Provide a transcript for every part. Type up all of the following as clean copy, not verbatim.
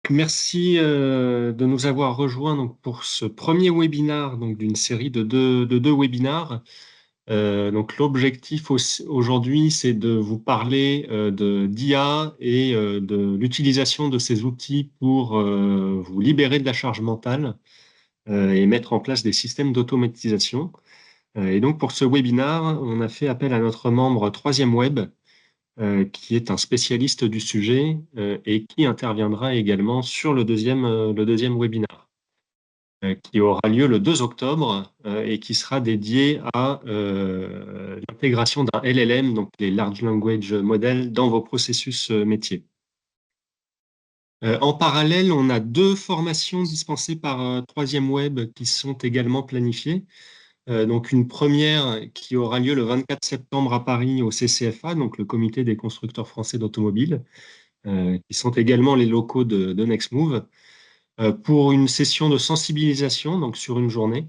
Merci de nous avoir rejoints donc, pour ce premier webinaire donc, d'une série de deux webinaires. Donc, l'objectif aujourd'hui, c'est de vous parler d'IA et de l'utilisation de ces outils pour vous libérer de la charge mentale et mettre en place des systèmes d'automatisation. Et donc, pour ce webinaire, on a fait appel à notre membre Troisième Web, qui est un spécialiste du sujet et qui interviendra également sur le deuxième webinaire, qui aura lieu le 2 octobre et qui sera dédié à l'intégration d'un LLM, donc les Large Language Models, dans vos processus métiers. En parallèle, on a deux formations dispensées par Troisième Web qui sont également planifiées. Donc une première qui aura lieu le 24 septembre à Paris au CCFA, donc le Comité des constructeurs français d'automobiles, qui sont également les locaux de Nextmove, pour une session de sensibilisation, donc sur une journée.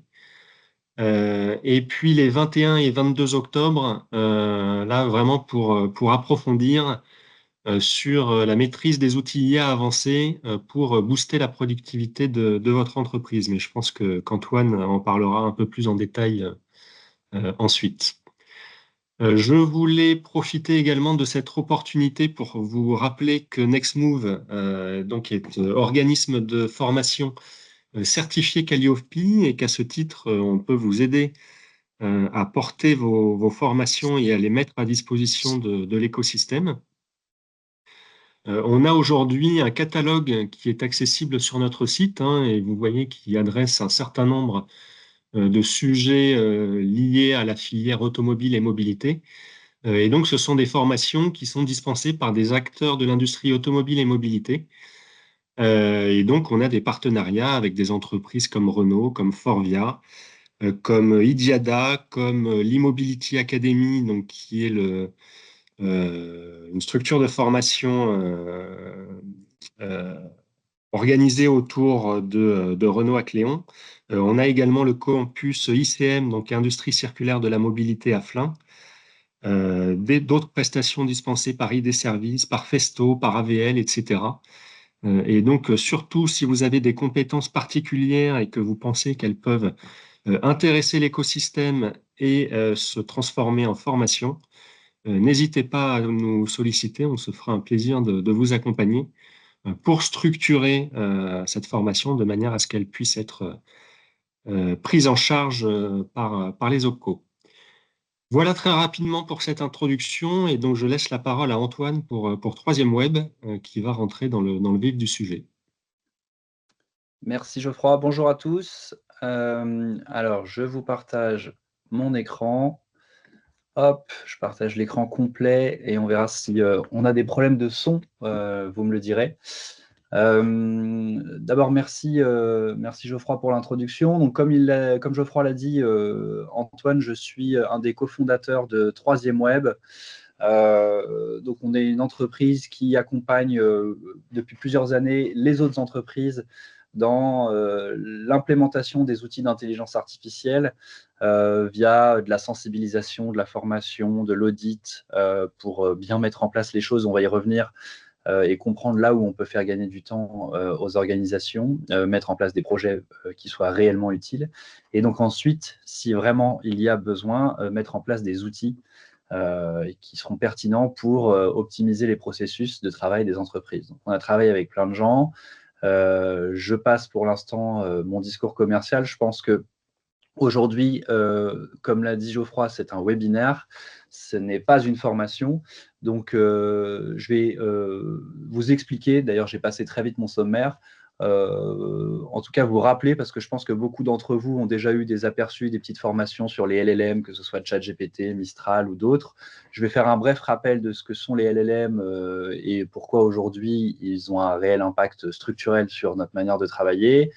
Et puis les 21 et 22 octobre, là vraiment pour approfondir sur la maîtrise des outils IA avancés pour booster la productivité de votre entreprise. Mais je pense qu'Antoine en parlera un peu plus en détail ensuite. Je voulais profiter également de cette opportunité pour vous rappeler que Nextmove donc est organisme de formation certifié Calliope et qu'à ce titre, on peut vous aider à porter vos formations et à les mettre à disposition de l'écosystème. On a aujourd'hui un catalogue qui est accessible sur notre site et vous voyez qu'il adresse un certain nombre de sujets liés à la filière automobile et mobilité. Et donc, ce sont des formations qui sont dispensées par des acteurs de l'industrie automobile et mobilité. Et donc, on a des partenariats avec des entreprises comme Renault, comme Forvia, comme Idiada, comme l'E-Mobility Academy, donc, qui est une structure de formation euh, organisée autour de Renault à Cléon. On a également le campus ICM, donc Industrie circulaire de la mobilité à Flins. D'autres prestations dispensées par ID Services, par Festo, par AVL, etc. Et donc, surtout, si vous avez des compétences particulières et que vous pensez qu'elles peuvent intéresser l'écosystème et se transformer en formation, n'hésitez pas à nous solliciter, on se fera un plaisir de vous accompagner pour structurer cette formation de manière à ce qu'elle puisse être prise en charge par les OPCO. Voilà très rapidement pour cette introduction et donc je laisse la parole à Antoine pour Troisième Web qui va rentrer dans le vif du sujet. Merci Geoffroy, bonjour à tous. Alors je vous partage mon écran. Hop, je partage l'écran complet et on verra si on a des problèmes de son, vous me le direz. D'abord merci Geoffroy pour l'introduction. Donc comme Geoffroy l'a dit, Antoine, je suis un des cofondateurs de Troisième Web. Donc on est une entreprise qui accompagne depuis plusieurs années les autres entreprises dans l'implémentation des outils d'intelligence artificielle via de la sensibilisation, de la formation, de l'audit pour bien mettre en place les choses. On va y revenir et comprendre là où on peut faire gagner du temps aux organisations, mettre en place des projets qui soient réellement utiles. Et donc ensuite, si vraiment il y a besoin, mettre en place des outils qui seront pertinents pour optimiser les processus de travail des entreprises. Donc, on a travaillé avec plein de gens. Je passe pour l'instant mon discours commercial. Je pense que aujourd'hui, comme l'a dit Geoffroy, c'est un webinaire, ce n'est pas une formation. Donc, je vais vous expliquer, d'ailleurs j'ai passé très vite mon sommaire, en tout cas vous rappeler, parce que je pense que beaucoup d'entre vous ont déjà eu des aperçus, des petites formations sur les LLM, que ce soit ChatGPT, Mistral ou d'autres. Je vais faire un bref rappel de ce que sont les LLM et pourquoi aujourd'hui ils ont un réel impact structurel sur notre manière de travailler.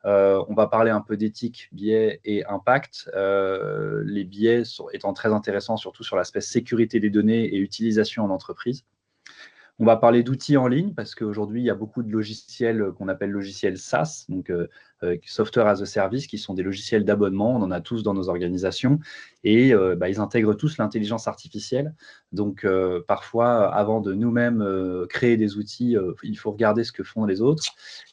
On va parler un peu d'éthique, biais et impact. Les biais étant très intéressants, surtout sur l'aspect sécurité des données et utilisation en entreprise. On va parler d'outils en ligne parce qu'aujourd'hui, il y a beaucoup de logiciels qu'on appelle logiciels SaaS, donc Software as a Service, qui sont des logiciels d'abonnement. On en a tous dans nos organisations et ils intègrent tous l'intelligence artificielle. Donc, parfois, avant de nous-mêmes créer des outils, il faut regarder ce que font les autres.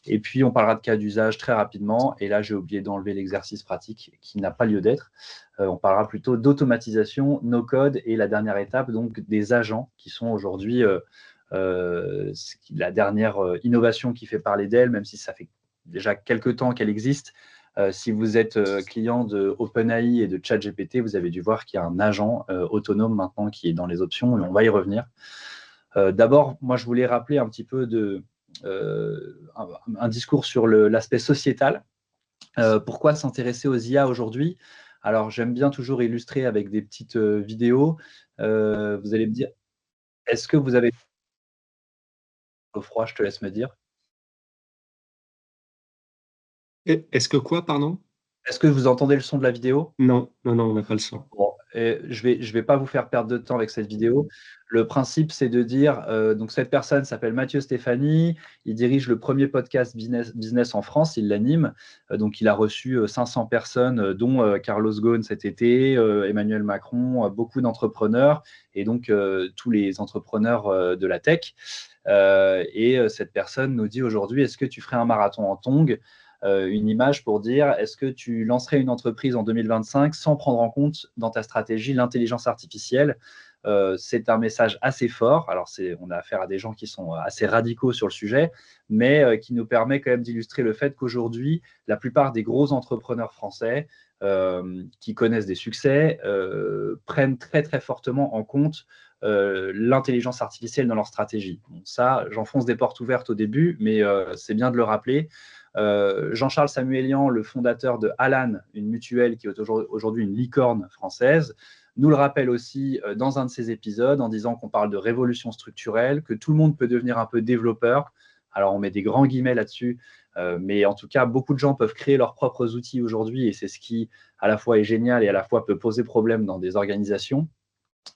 Et puis, on parlera de cas d'usage très rapidement. Et là, j'ai oublié d'enlever l'exercice pratique qui n'a pas lieu d'être. On parlera plutôt d'automatisation, no-code et la dernière étape, donc des agents qui sont aujourd'hui la dernière innovation qui fait parler d'elle, même si ça fait déjà quelques temps qu'elle existe. Si vous êtes client de OpenAI et de ChatGPT, vous avez dû voir qu'il y a un agent autonome maintenant qui est dans les options et on va y revenir. D'abord, moi, je voulais rappeler un petit peu un discours sur l'aspect sociétal. Pourquoi s'intéresser aux IA aujourd'hui? Alors, j'aime bien toujours illustrer avec des petites vidéos. Vous allez me dire, est-ce que vous avez au froid? Je te laisse me dire. Est-ce que quoi, pardon? Est-ce que vous entendez le son de la vidéo? Non, non, non, on n'a pas le son. Bon, je vais pas vous faire perdre de temps avec cette vidéo. Le principe, c'est de dire, donc cette personne s'appelle Mathieu Stéphanie, il dirige le premier podcast business en France, il l'anime. Donc il a reçu 500 personnes, dont Carlos Ghosn cet été, Emmanuel Macron, beaucoup d'entrepreneurs et donc tous les entrepreneurs de la tech. Et cette personne nous dit aujourd'hui, est-ce que tu ferais un marathon en tongs? Une image pour dire, est-ce que tu lancerais une entreprise en 2025 sans prendre en compte dans ta stratégie l'intelligence artificielle? C'est un message assez fort. Alors, on a affaire à des gens qui sont assez radicaux sur le sujet, mais qui nous permet quand même d'illustrer le fait qu'aujourd'hui, la plupart des gros entrepreneurs français qui connaissent des succès prennent très, très fortement en compte l'intelligence artificielle dans leur stratégie. Bon, ça, j'enfonce des portes ouvertes au début, mais c'est bien de le rappeler. Jean-Charles Samuelian, le fondateur de Alan, une mutuelle qui est aujourd'hui une licorne française, nous le rappelle aussi dans un de ses épisodes en disant qu'on parle de révolution structurelle, que tout le monde peut devenir un peu développeur. Alors, on met des grands guillemets là-dessus, mais en tout cas, beaucoup de gens peuvent créer leurs propres outils aujourd'hui et c'est ce qui, à la fois, est génial et à la fois peut poser problème dans des organisations.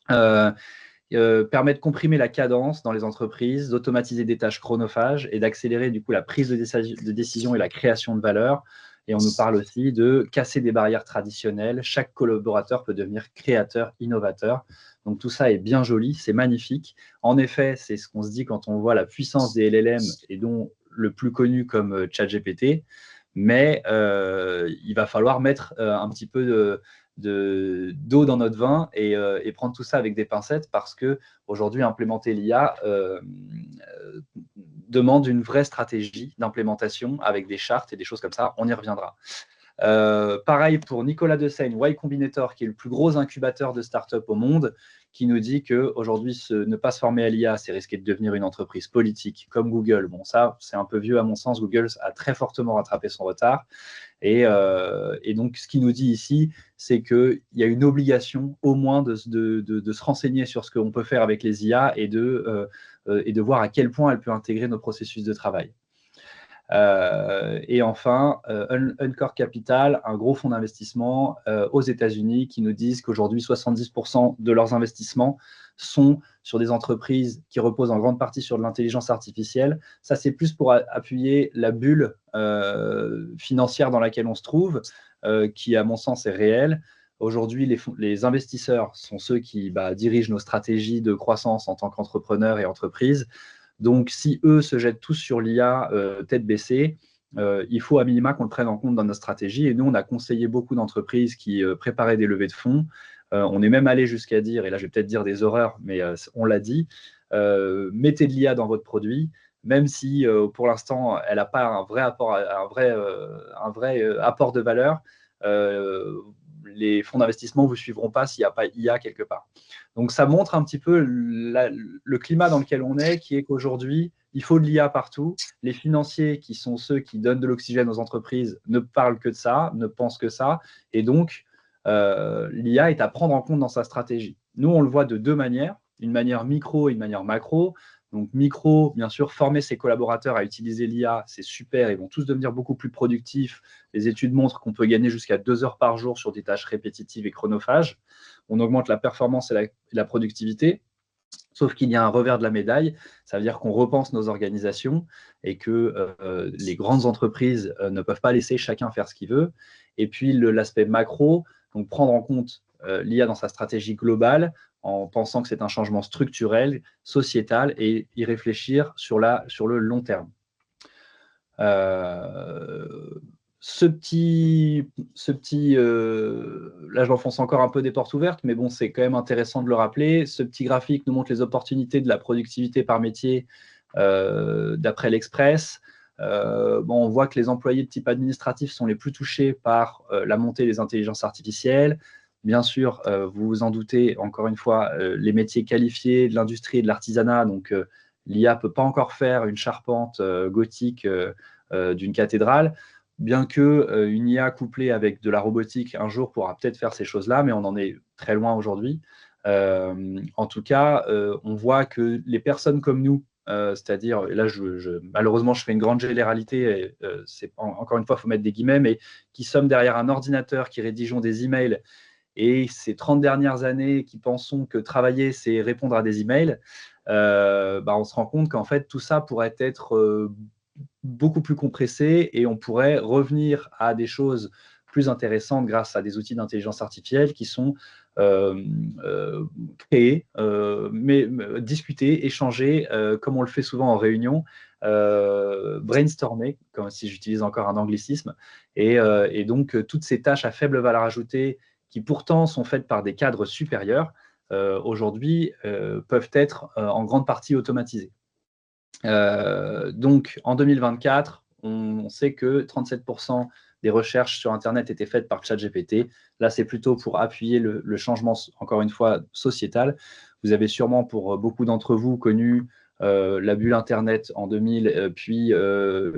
Permet de comprimer la cadence dans les entreprises, d'automatiser des tâches chronophages et d'accélérer du coup la prise de décision et la création de valeur. Et on nous parle aussi de casser des barrières traditionnelles. Chaque collaborateur peut devenir créateur, innovateur. Donc tout ça est bien joli, c'est magnifique. En effet, c'est ce qu'on se dit quand on voit la puissance des LLM et dont le plus connu comme ChatGPT. Mais il va falloir mettre un petit peu d'eau dans notre vin et prendre tout ça avec des pincettes parce que aujourd'hui implémenter l'IA demande une vraie stratégie d'implémentation avec des chartes et des choses comme ça. On y reviendra. Pareil pour Nicolas Dessaigne, Y Combinator, qui est le plus gros incubateur de start-up au monde, qui nous dit qu'aujourd'hui, ne pas se former à l'IA, c'est risquer de devenir une entreprise politique comme Google. Bon, ça, c'est un peu vieux à mon sens. Google a très fortement rattrapé son retard. Et donc, ce qu'il nous dit ici, c'est qu'il y a une obligation au moins de se renseigner sur ce qu'on peut faire avec les IA et de voir à quel point elle peut intégrer nos processus de travail. Et enfin, Encore Capital, un gros fonds d'investissement aux États-Unis qui nous disent qu'aujourd'hui, 70% de leurs investissements sont sur des entreprises qui reposent en grande partie sur de l'intelligence artificielle. Ça, c'est plus pour appuyer la bulle financière dans laquelle on se trouve, qui, à mon sens, est réelle. Aujourd'hui, les investisseurs sont ceux qui dirigent nos stratégies de croissance en tant qu'entrepreneurs et entreprises. Donc, si eux se jettent tous sur l'IA tête baissée, il faut à minima qu'on le prenne en compte dans notre stratégie. Et nous, on a conseillé beaucoup d'entreprises qui préparaient des levées de fonds. On est même allé jusqu'à dire, et là je vais peut-être dire des horreurs, mais on l'a dit, mettez de l'IA dans votre produit, même si pour l'instant, elle n'a pas un vrai apport de valeur. Les fonds d'investissement ne vous suivront pas s'il n'y a pas IA quelque part. Donc, ça montre un petit peu le climat dans lequel on est, qui est qu'aujourd'hui, il faut de l'IA partout. Les financiers, qui sont ceux qui donnent de l'oxygène aux entreprises, ne parlent que de ça, ne pensent que ça. Et donc, l'IA est à prendre en compte dans sa stratégie. Nous, on le voit de deux manières, une manière micro et une manière macro. Donc, micro, bien sûr, former ses collaborateurs à utiliser l'IA, c'est super, ils vont tous devenir beaucoup plus productifs. Les études montrent qu'on peut gagner jusqu'à 2 heures par jour sur des tâches répétitives et chronophages. On augmente la performance et la productivité. Sauf qu'il y a un revers de la médaille, ça veut dire qu'on repense nos organisations et que les grandes entreprises ne peuvent pas laisser chacun faire ce qu'il veut. Et puis l'aspect macro, donc prendre en compte l'IA dans sa stratégie globale en pensant que c'est un changement structurel, sociétal et y réfléchir sur le long terme. Là, je m'enfonce encore un peu des portes ouvertes, mais bon, c'est quand même intéressant de le rappeler. Ce petit graphique nous montre les opportunités de la productivité par métier d'après l'Express. On voit que les employés de type administratif sont les plus touchés par la montée des intelligences artificielles. Bien sûr, vous vous en doutez, encore une fois, les métiers qualifiés de l'industrie et de l'artisanat, donc l'IA ne peut pas encore faire une charpente gothique d'une cathédrale, bien qu'une IA couplée avec de la robotique un jour pourra peut-être faire ces choses-là, mais on en est très loin aujourd'hui. En tout cas, on voit que les personnes comme nous, c'est-à-dire, et là, malheureusement, je fais une grande généralité, et encore une fois, il faut mettre des guillemets, mais qui sommes derrière un ordinateur, qui rédigeons des emails, et ces 30 dernières années qui pensons que travailler, c'est répondre à des emails, on se rend compte qu'en fait, tout ça pourrait être beaucoup plus compressé et on pourrait revenir à des choses plus intéressantes grâce à des outils d'intelligence artificielle qui sont créés, discutés, échangés, comme on le fait souvent en réunion, brainstormer, comme si j'utilise encore un anglicisme, et donc toutes ces tâches à faible valeur ajoutée qui pourtant sont faites par des cadres supérieurs, aujourd'hui peuvent être en grande partie automatisées. Donc, en 2024, on sait que 37% des recherches sur Internet étaient faites par ChatGPT. Là, c'est plutôt pour appuyer le changement, encore une fois, sociétal. Vous avez sûrement, pour beaucoup d'entre vous, connu la bulle Internet en 2000, puis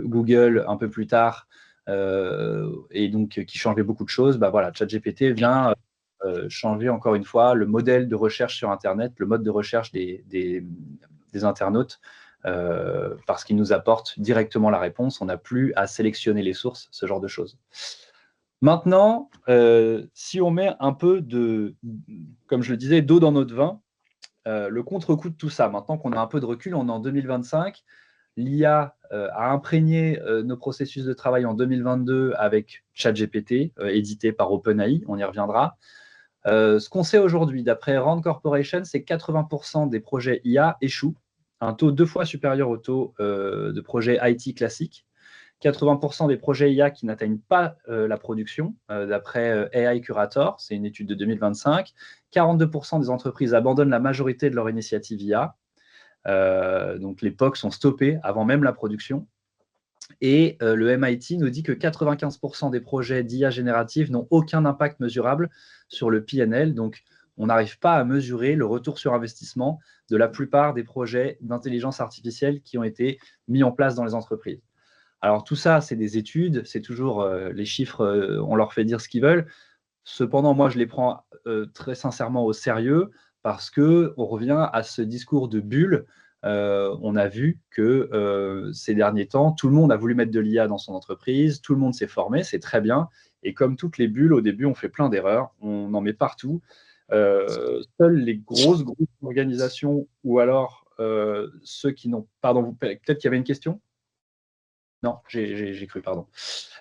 Google un peu plus tard, et donc qui changeait beaucoup de choses. Voilà, ChatGPT vient changer, encore une fois, le modèle de recherche sur Internet, le mode de recherche des internautes, parce qu'il nous apporte directement la réponse. On n'a plus à sélectionner les sources, ce genre de choses. Maintenant, si on met un peu comme je le disais, d'eau dans notre vin, le contre-coup de tout ça, maintenant qu'on a un peu de recul, on est en 2025, l'IA a imprégné nos processus de travail en 2022 avec ChatGPT, édité par OpenAI, on y reviendra. Ce qu'on sait aujourd'hui, d'après Rand Corporation, c'est que 80% des projets IA échouent, un taux 2 fois supérieur au taux de projets IT classiques. 80% des projets IA qui n'atteignent pas la production, d'après AI Curator, c'est une étude de 2025. 42% des entreprises abandonnent la majorité de leur initiative IA. Donc les POC sont stoppés avant même la production. Et le MIT nous dit que 95% des projets d'IA générative n'ont aucun impact mesurable sur le PNL. Donc, on n'arrive pas à mesurer le retour sur investissement de la plupart des projets d'intelligence artificielle qui ont été mis en place dans les entreprises. Alors, tout ça, c'est des études, c'est toujours les chiffres, on leur fait dire ce qu'ils veulent. Cependant, moi, je les prends très sincèrement au sérieux parce qu'on revient à ce discours de bulle. On a vu que ces derniers temps, tout le monde a voulu mettre de l'IA dans son entreprise, tout le monde s'est formé, c'est très bien. Et comme toutes les bulles, au début, on fait plein d'erreurs, on en met partout. Seules les grosses organisations ou alors ceux qui n'ont... Pardon, peut-être qu'il y avait une question? Non, j'ai cru, pardon.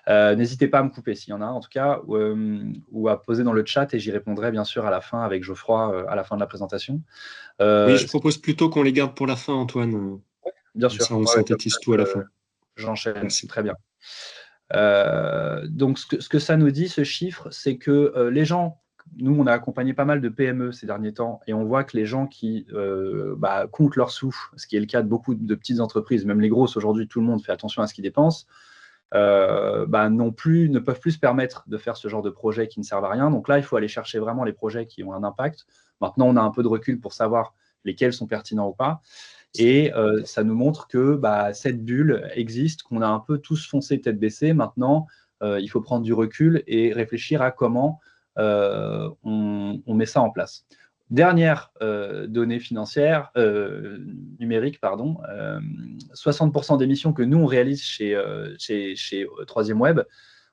N'hésitez pas à me couper s'il y en a, en tout cas, ou à poser dans le chat et j'y répondrai bien sûr à la fin avec Geoffroy à la fin de la présentation. Oui, je propose plutôt qu'on les garde pour la fin, Antoine. Bien Comme sûr. ça, on synthétise tout à la fin. J'enchaîne. Merci. Très bien. Donc, ce que ça nous dit, ce chiffre, c'est que les gens, nous, on a accompagné pas mal de PME ces derniers temps et on voit que les gens qui comptent leurs sous, ce qui est le cas de beaucoup de petites entreprises, même les grosses aujourd'hui, tout le monde fait attention à ce qu'ils dépensent, ne peuvent plus se permettre de faire ce genre de projets qui ne servent à rien. Donc là, il faut aller chercher vraiment les projets qui ont un impact. Maintenant, on a un peu de recul pour savoir lesquels sont pertinents ou pas. Et ça nous montre que cette bulle existe, qu'on a un peu tous foncé tête baissée. Maintenant, il faut prendre du recul et réfléchir à comment on met ça en place. Dernière donnée financière, numérique, pardon, 60% des missions que nous, on réalise chez Troisième Web,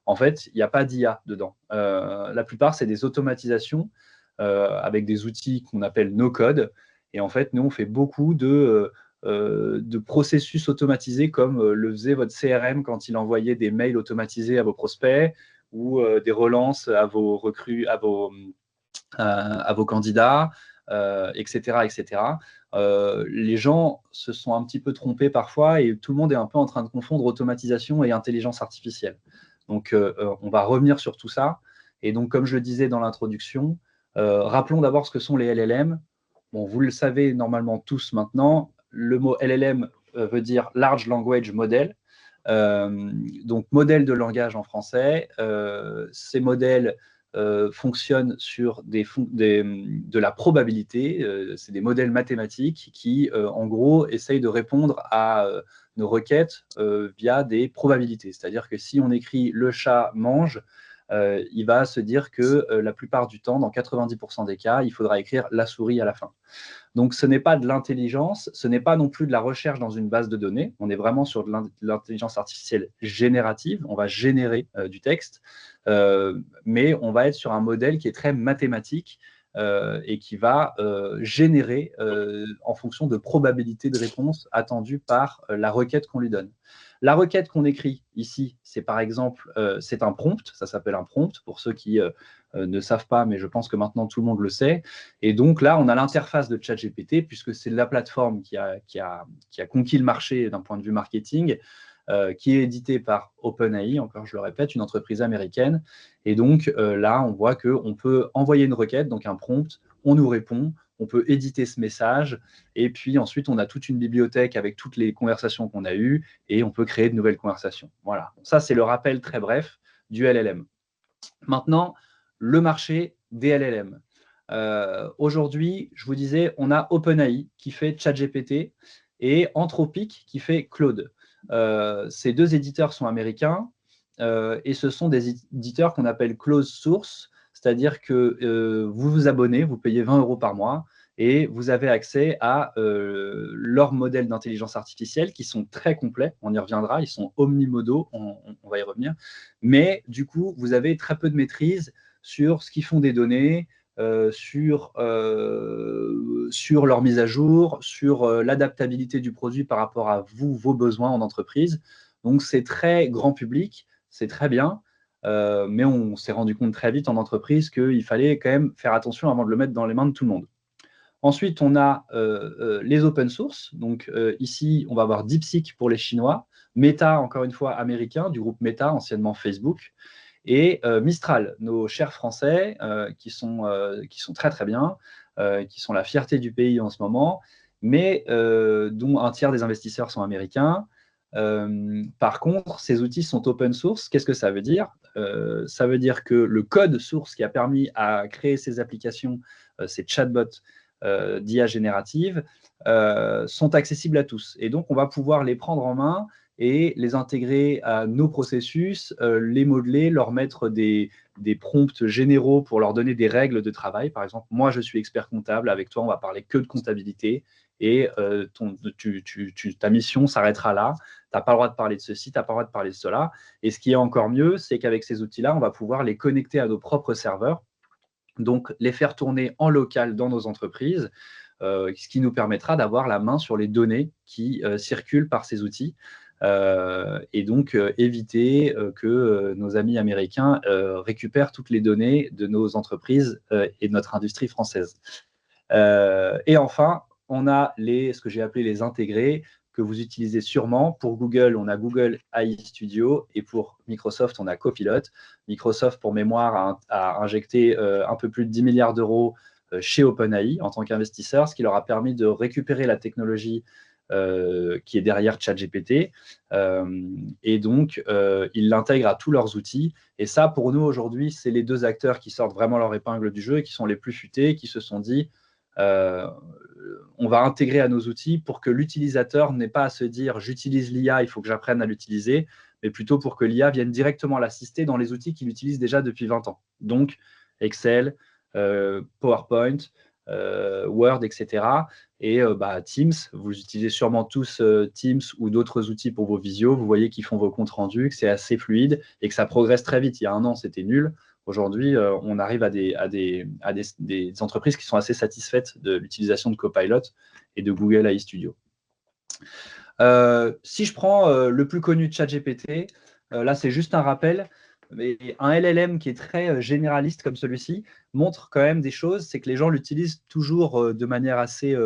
en fait, il n'y a pas d'IA dedans. La plupart, c'est des automatisations avec des outils qu'on appelle no-code Et en fait, nous, on fait beaucoup de processus automatisés comme le faisait votre CRM quand il envoyait des mails automatisés à vos prospects ou des relances à vos recrues, à vos candidats, etc. etc. Les gens se sont un petit peu trompés parfois et tout le monde est un peu en train de confondre automatisation et intelligence artificielle. Donc, on va revenir sur tout ça. Et donc, comme je le disais dans l'introduction, rappelons d'abord ce que sont les LLM. Bon, vous le savez normalement tous maintenant, le mot LLM veut dire Large Language Model. Donc, modèle de langage en français. Ces modèles fonctionnent sur de la probabilité. C'est des modèles mathématiques qui, en gros, essayent de répondre à nos requêtes via des probabilités. C'est-à-dire que si on écrit « le chat mange », il va se dire que la plupart du temps, dans 90% des cas, il faudra écrire « la souris » à la fin. Donc, ce n'est pas de l'intelligence, ce n'est pas non plus de la recherche dans une base de données. On est vraiment sur de l'intelligence artificielle générative. On va générer du texte, mais on va être sur un modèle qui est très mathématique et qui va générer en fonction de probabilité de réponse attendue par la requête qu'on lui donne. La requête qu'on écrit ici, c'est par exemple, c'est un prompt, ça s'appelle un prompt pour ceux qui ne savent pas, mais je pense que maintenant tout le monde le sait. Et donc là, on a l'interface de ChatGPT, puisque c'est la plateforme qui a conquis le marché d'un point de vue marketing, qui est éditée par OpenAI, encore je le répète, une entreprise américaine. Et donc là, on voit qu'on peut envoyer une requête, donc un prompt, on nous répond, on peut éditer ce message, et puis ensuite, on a toute une bibliothèque avec toutes les conversations qu'on a eues, et on peut créer de nouvelles conversations. Voilà, ça c'est le rappel très bref du LLM. Maintenant, le marché des LLM. Aujourd'hui, je vous disais, on a OpenAI qui fait ChatGPT et Anthropic qui fait Claude. Ces deux éditeurs sont américains et ce sont des éditeurs qu'on appelle closed source, c'est-à-dire que vous vous abonnez, vous payez 20 € par mois et vous avez accès à leurs modèles d'intelligence artificielle qui sont très complets, on y reviendra, ils sont omnimodaux, on va y revenir, mais du coup, vous avez très peu de maîtrise sur ce qu'ils font des données, sur leur mise à jour, sur l'adaptabilité du produit par rapport à vous, vos besoins en entreprise. Donc, c'est très grand public, c'est très bien, mais on s'est rendu compte très vite en entreprise qu'il fallait quand même faire attention avant de le mettre dans les mains de tout le monde. Ensuite, on a les open source. Donc ici, on va avoir DeepSeek pour les Chinois, Meta, encore une fois, américain, du groupe Meta, anciennement Facebook, et Mistral, nos chers Français, qui sont très très bien, qui sont la fierté du pays en ce moment, mais dont un tiers des investisseurs sont américains. Par contre, ces outils sont open source. Qu'est-ce que ça veut dire? Ça veut dire que le code source qui a permis à créer ces applications, ces chatbots d'IA générative, sont accessibles à tous. Et donc, on va pouvoir les prendre en main et les intégrer à nos processus, les modeler, leur mettre des prompts généraux pour leur donner des règles de travail. Par exemple, moi, je suis expert comptable. Avec toi, on va parler que de comptabilité. Et ta mission s'arrêtera là. Tu n'as pas le droit de parler de ceci, tu n'as pas le droit de parler de cela. Et ce qui est encore mieux, c'est qu'avec ces outils-là, on va pouvoir les connecter à nos propres serveurs, donc les faire tourner en local dans nos entreprises, ce qui nous permettra d'avoir la main sur les données qui circulent par ces outils, et donc éviter que nos amis américains récupèrent toutes les données de nos entreprises et de notre industrie française. Et enfin, on a ce que j'ai appelé les intégrés, que vous utilisez sûrement. Pour Google, on a Google AI Studio et pour Microsoft, on a Copilot. Microsoft, pour mémoire, a injecté un peu plus de 10 milliards d'euros chez OpenAI en tant qu'investisseur, ce qui leur a permis de récupérer la technologie qui est derrière ChatGPT. Et donc, ils l'intègrent à tous leurs outils. Et ça, pour nous, aujourd'hui, c'est les deux acteurs qui sortent vraiment leur épingle du jeu et qui sont les plus futés, qui se sont dit on va intégrer à nos outils pour que l'utilisateur n'ait pas à se dire j'utilise l'IA, il faut que j'apprenne à l'utiliser, mais plutôt pour que l'IA vienne directement l'assister dans les outils qu'il utilise déjà depuis 20 ans. Donc Excel, PowerPoint, Word, etc. Et Teams, vous utilisez sûrement tous Teams ou d'autres outils pour vos visios. Vous voyez qu'ils font vos comptes rendus, que c'est assez fluide et que ça progresse très vite. Il y a un an, c'était nul. Aujourd'hui, on arrive à des entreprises qui sont assez satisfaites de l'utilisation de Copilot et de Google AI Studio. Si je prends le plus connu de ChatGPT, là c'est juste un rappel, mais un LLM qui est très généraliste comme celui-ci montre quand même des choses, c'est que les gens l'utilisent toujours de manière assez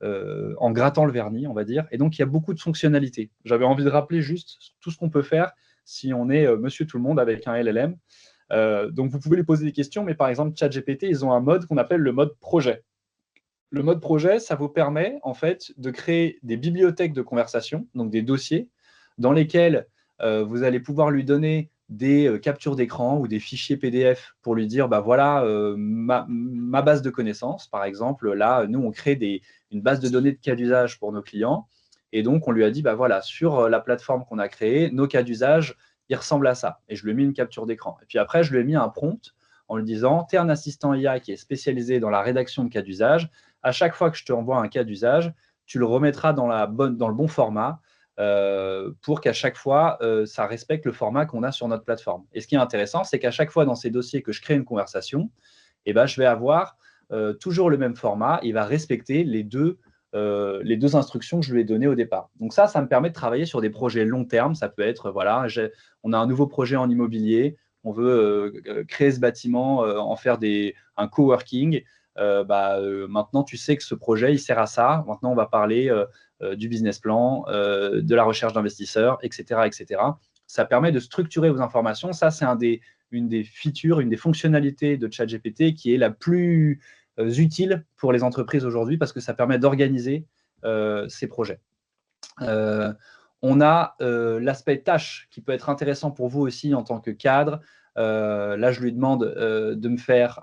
en grattant le vernis, on va dire, et donc il y a beaucoup de fonctionnalités. J'avais envie de rappeler juste tout ce qu'on peut faire si on est monsieur tout le monde avec un LLM. Donc vous pouvez lui poser des questions, mais par exemple ChatGPT, ils ont un mode qu'on appelle le mode projet. Le mode projet, ça vous permet en fait de créer des bibliothèques de conversation, donc des dossiers, dans lesquels vous allez pouvoir lui donner des captures d'écran ou des fichiers PDF pour lui dire, bah voilà, ma base de connaissances, par exemple, là, nous, on crée une base de données de cas d'usage pour nos clients. Et donc, on lui a dit, bah voilà, sur la plateforme qu'on a créée, nos cas d'usage, ils ressemblent à ça. Et je lui ai mis une capture d'écran. Et puis après, je lui ai mis un prompt en lui disant, tu es un assistant IA qui est spécialisé dans la rédaction de cas d'usage. À chaque fois que je te envoie un cas d'usage, tu le remettras dans le bon format pour qu'à chaque fois, ça respecte le format qu'on a sur notre plateforme. Et ce qui est intéressant, c'est qu'à chaque fois dans ces dossiers que je crée une conversation, eh ben, je vais avoir toujours le même format. Il va respecter les deux instructions que je lui ai données au départ. Donc ça me permet de travailler sur des projets long terme. Ça peut être, voilà, on a un nouveau projet en immobilier, on veut créer ce bâtiment, en faire un coworking. Maintenant, tu sais que ce projet, il sert à ça. Maintenant, on va parler du business plan, de la recherche d'investisseurs, etc., etc. Ça permet de structurer vos informations. Ça, c'est une des features, une des fonctionnalités de ChatGPT qui est la plus utile pour les entreprises aujourd'hui parce que ça permet d'organiser ces projets. On a l'aspect tâche qui peut être intéressant pour vous aussi en tant que cadre. Là, je lui demande de me faire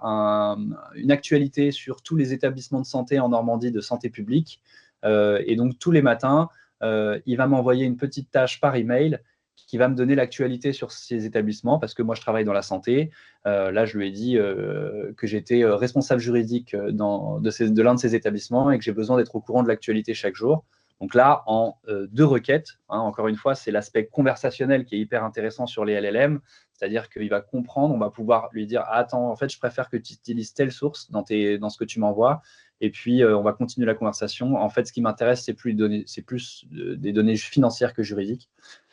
une actualité sur tous les établissements de santé en Normandie de santé publique. Et donc, tous les matins, il va m'envoyer une petite tâche par email qui va me donner l'actualité sur ces établissements parce que moi, je travaille dans la santé. Là, je lui ai dit que j'étais responsable juridique de l'un de ces établissements et que j'ai besoin d'être au courant de l'actualité chaque jour. Donc là, en 2 requêtes, encore une fois, c'est l'aspect conversationnel qui est hyper intéressant sur les LLM, c'est-à-dire qu'il va comprendre, on va pouvoir lui dire ah, « Attends, en fait, je préfère que tu utilises telle source dans ce que tu m'envoies, et puis on va continuer la conversation. En fait, ce qui m'intéresse, c'est plus des données financières que juridiques. »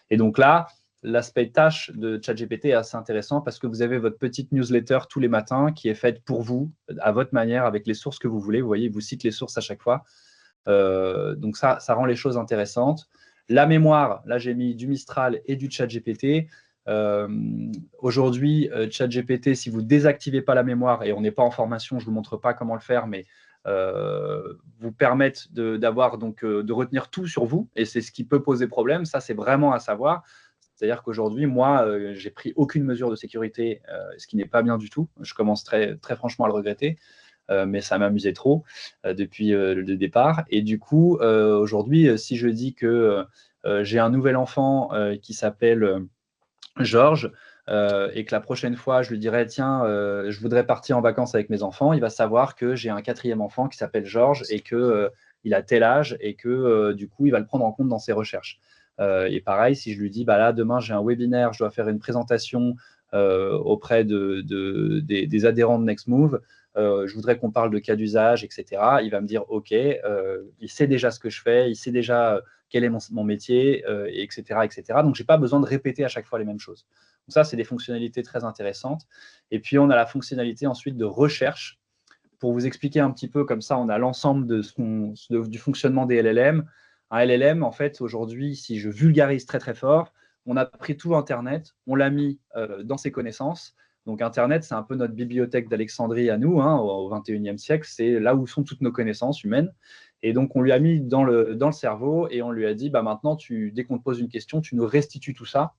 Et donc là, l'aspect tâche de ChatGPT est assez intéressant parce que vous avez votre petite newsletter tous les matins qui est faite pour vous, à votre manière, avec les sources que vous voulez. Vous voyez, il vous cite les sources à chaque fois. Donc ça rend les choses intéressantes. La mémoire, là j'ai mis du Mistral et du ChatGPT. Aujourd'hui, ChatGPT, si vous ne désactivez pas la mémoire, et on n'est pas en formation, je ne vous montre pas comment le faire, mais vous permettent de retenir tout sur vous, et c'est ce qui peut poser problème. Ça, c'est vraiment à savoir. C'est-à-dire qu'aujourd'hui, moi, j'ai pris aucune mesure de sécurité, ce qui n'est pas bien du tout. Je commence très, très franchement à le regretter. Mais ça m'amusait trop depuis le départ. Et du coup, aujourd'hui, si je dis que j'ai un nouvel enfant qui s'appelle Georges, et que la prochaine fois, je lui dirais, tiens, je voudrais partir en vacances avec mes enfants, il va savoir que j'ai un 4e enfant qui s'appelle Georges et qu'il a tel âge et que du coup, il va le prendre en compte dans ses recherches. Et pareil, si je lui dis, bah là, demain, j'ai un webinaire, je dois faire une présentation auprès des adhérents de Nextmove, je voudrais qu'on parle de cas d'usage, etc. Il va me dire, OK, il sait déjà ce que je fais, il sait déjà quel est mon métier, etc., etc. Donc, je n'ai pas besoin de répéter à chaque fois les mêmes choses. Donc ça, c'est des fonctionnalités très intéressantes. Et puis, on a la fonctionnalité ensuite de recherche. Pour vous expliquer un petit peu, comme ça, on a l'ensemble du fonctionnement des LLM. Un LLM, en fait, aujourd'hui, si je vulgarise très, très fort, on a pris tout Internet, on l'a mis dans ses connaissances. Donc, Internet, c'est un peu notre bibliothèque d'Alexandrie à nous, au XXIe siècle. C'est là où sont toutes nos connaissances humaines. Et donc, on lui a mis dans le cerveau et on lui a dit, bah, maintenant, dès qu'on te pose une question, tu nous restitues tout ça.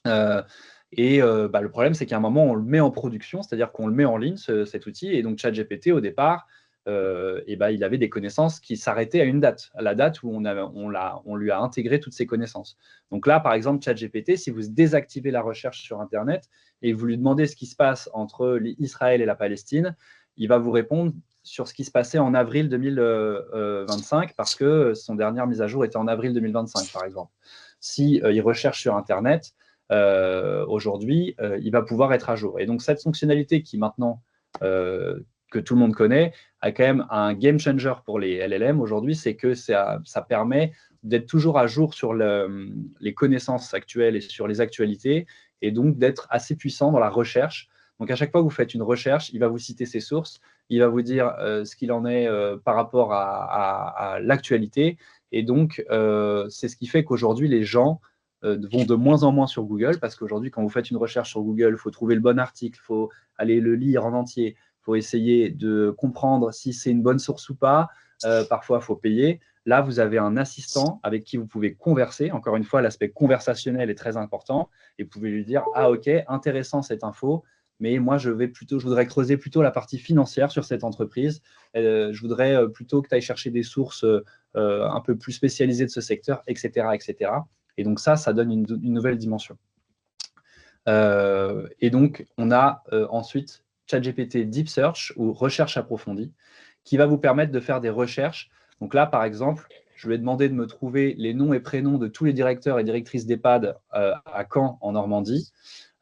Le problème, c'est qu'à un moment, on le met en production, c'est-à-dire qu'on le met en ligne, cet outil. Et donc, ChatGPT, au départ, il avait des connaissances qui s'arrêtaient à une date, à la date où on lui a intégré toutes ces connaissances. Donc là, par exemple, ChatGPT, si vous désactivez la recherche sur Internet et vous lui demandez ce qui se passe entre Israël et la Palestine, il va vous répondre sur ce qui se passait en avril 2025 parce que son dernière mise à jour était en avril 2025, par exemple. Si il recherche sur Internet, aujourd'hui, il va pouvoir être à jour. Et donc, cette fonctionnalité qui maintenant, que tout le monde connaît, a quand même un game changer pour les LLM aujourd'hui, c'est que ça permet d'être toujours à jour sur les connaissances actuelles et sur les actualités, et donc d'être assez puissant dans la recherche. Donc, à chaque fois que vous faites une recherche, il va vous citer ses sources, il va vous dire ce qu'il en est par rapport à l'actualité. Et donc, c'est ce qui fait qu'aujourd'hui, les gens vont de moins en moins sur Google, parce qu'aujourd'hui, quand vous faites une recherche sur Google, il faut trouver le bon article, il faut aller le lire en entier, il faut essayer de comprendre si c'est une bonne source ou pas. Parfois, il faut payer. Là, vous avez un assistant avec qui vous pouvez converser. Encore une fois, l'aspect conversationnel est très important. Et vous pouvez lui dire, ah ok, intéressant cette info, mais moi, je voudrais creuser plutôt la partie financière sur cette entreprise. Je voudrais plutôt que tu ailles chercher des sources un peu plus spécialisées de ce secteur, etc., etc. Et donc ça donne une nouvelle dimension. Et donc, on a ensuite ChatGPT Deep Search ou recherche approfondie qui va vous permettre de faire des recherches. Donc là, par exemple, je lui ai demandé de me trouver les noms et prénoms de tous les directeurs et directrices d'EHPAD à Caen, en Normandie.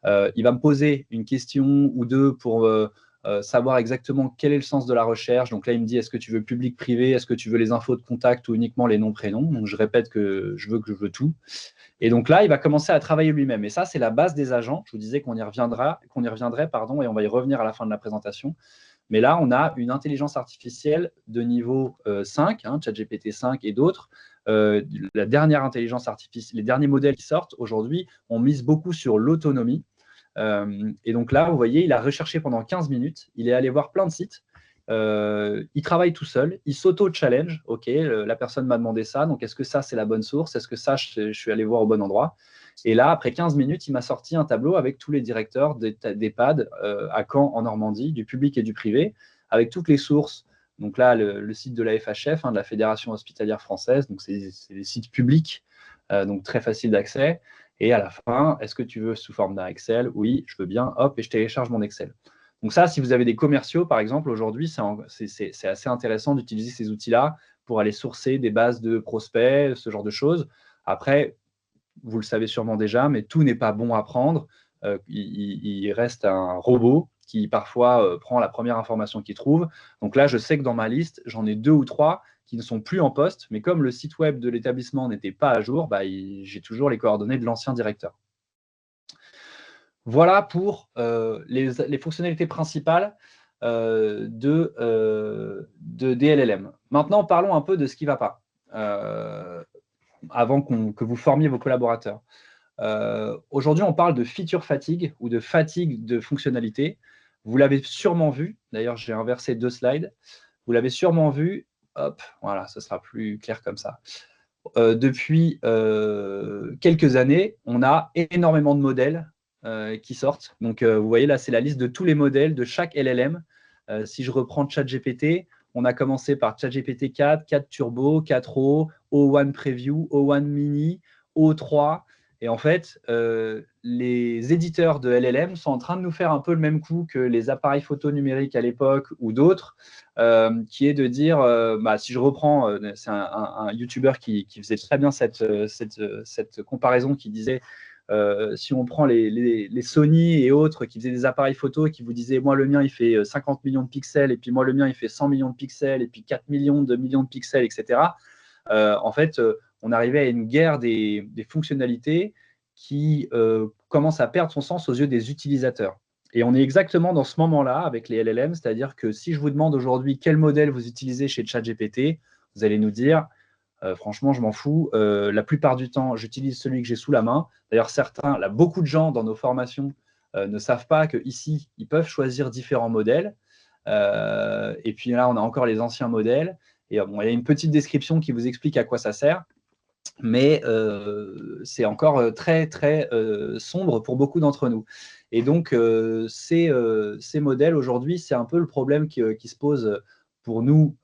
Il va me poser une question ou deux pour savoir exactement quel est le sens de la recherche. Donc là, il me dit, est-ce que tu veux public, privé? Est-ce que tu veux les infos de contact ou uniquement les noms, prénoms? Donc je répète que je veux tout. Et donc là, il va commencer à travailler lui-même. Et ça, c'est la base des agents. Je vous disais qu'on y reviendrait, et on va y revenir à la fin de la présentation. Mais là, on a une intelligence artificielle de niveau 5, ChatGPT 5 et d'autres. La dernière intelligence artificielle, les derniers modèles qui sortent aujourd'hui, on mise beaucoup sur l'autonomie. Et donc là, vous voyez, il a recherché pendant 15 minutes. Il est allé voir plein de sites. Il travaille tout seul, il s'auto-challenge. Ok, la personne m'a demandé ça, donc est-ce que ça, c'est la bonne source? Est-ce que ça, je suis allé voir au bon endroit? Et là, après 15 minutes, il m'a sorti un tableau avec tous les directeurs d'EHPAD à Caen, en Normandie, du public et du privé, avec toutes les sources. Donc là, le site de la FHF, de la Fédération hospitalière française, donc c'est des sites publics, donc très facile d'accès. Et à la fin, est-ce que tu veux sous forme d'un Excel? Oui, je veux bien. Hop, et je télécharge mon Excel. Donc ça, si vous avez des commerciaux, par exemple, aujourd'hui, c'est assez intéressant d'utiliser ces outils-là pour aller sourcer des bases de prospects, ce genre de choses. Après, vous le savez sûrement déjà, mais tout n'est pas bon à prendre. Il reste un robot qui parfois prend la première information qu'il trouve. Donc là, je sais que dans ma liste, j'en ai 2 ou 3 qui ne sont plus en poste, mais comme le site web de l'établissement n'était pas à jour, j'ai toujours les coordonnées de l'ancien directeur. Voilà pour les fonctionnalités principales de DLLM. Maintenant, parlons un peu de ce qui ne va pas, avant que vous formiez vos collaborateurs. Aujourd'hui, on parle de feature fatigue ou de fatigue de fonctionnalité. Vous l'avez sûrement vu, d'ailleurs, j'ai inversé 2 slides. Vous l'avez sûrement vu, hop, voilà, ce sera plus clair comme ça. Depuis quelques années, on a énormément de modèles qui sortent. Donc, vous voyez, là, c'est la liste de tous les modèles de chaque LLM. Si je reprends ChatGPT, on a commencé par ChatGPT 4, 4 Turbo, 4O, O1 Preview, O1 Mini, O3. Et en fait, les éditeurs de LLM sont en train de nous faire un peu le même coup que les appareils photo numériques à l'époque ou d'autres, qui est de dire, si je reprends, c'est un YouTuber qui faisait très bien cette comparaison, qui disait, si on prend les Sony et autres qui faisaient des appareils photo et qui vous disaient, moi, le mien, il fait 50 millions de pixels, et puis moi, le mien, il fait 100 millions de pixels, et puis 4 millions de pixels, etc. En fait, on arrivait à une guerre des fonctionnalités qui commence à perdre son sens aux yeux des utilisateurs. Et on est exactement dans ce moment-là avec les LLM, c'est-à-dire que si je vous demande aujourd'hui quel modèle vous utilisez chez ChatGPT, vous allez nous dire, franchement, je m'en fous. La plupart du temps, j'utilise celui que j'ai sous la main. D'ailleurs, beaucoup de gens dans nos formations ne savent pas qu'ici, ils peuvent choisir différents modèles. Et puis là, on a encore les anciens modèles. Et bon, il y a une petite description qui vous explique à quoi ça sert. Mais c'est encore très, très sombre pour beaucoup d'entre nous. Et donc, ces modèles, aujourd'hui, c'est un peu le problème qui se pose pour nous,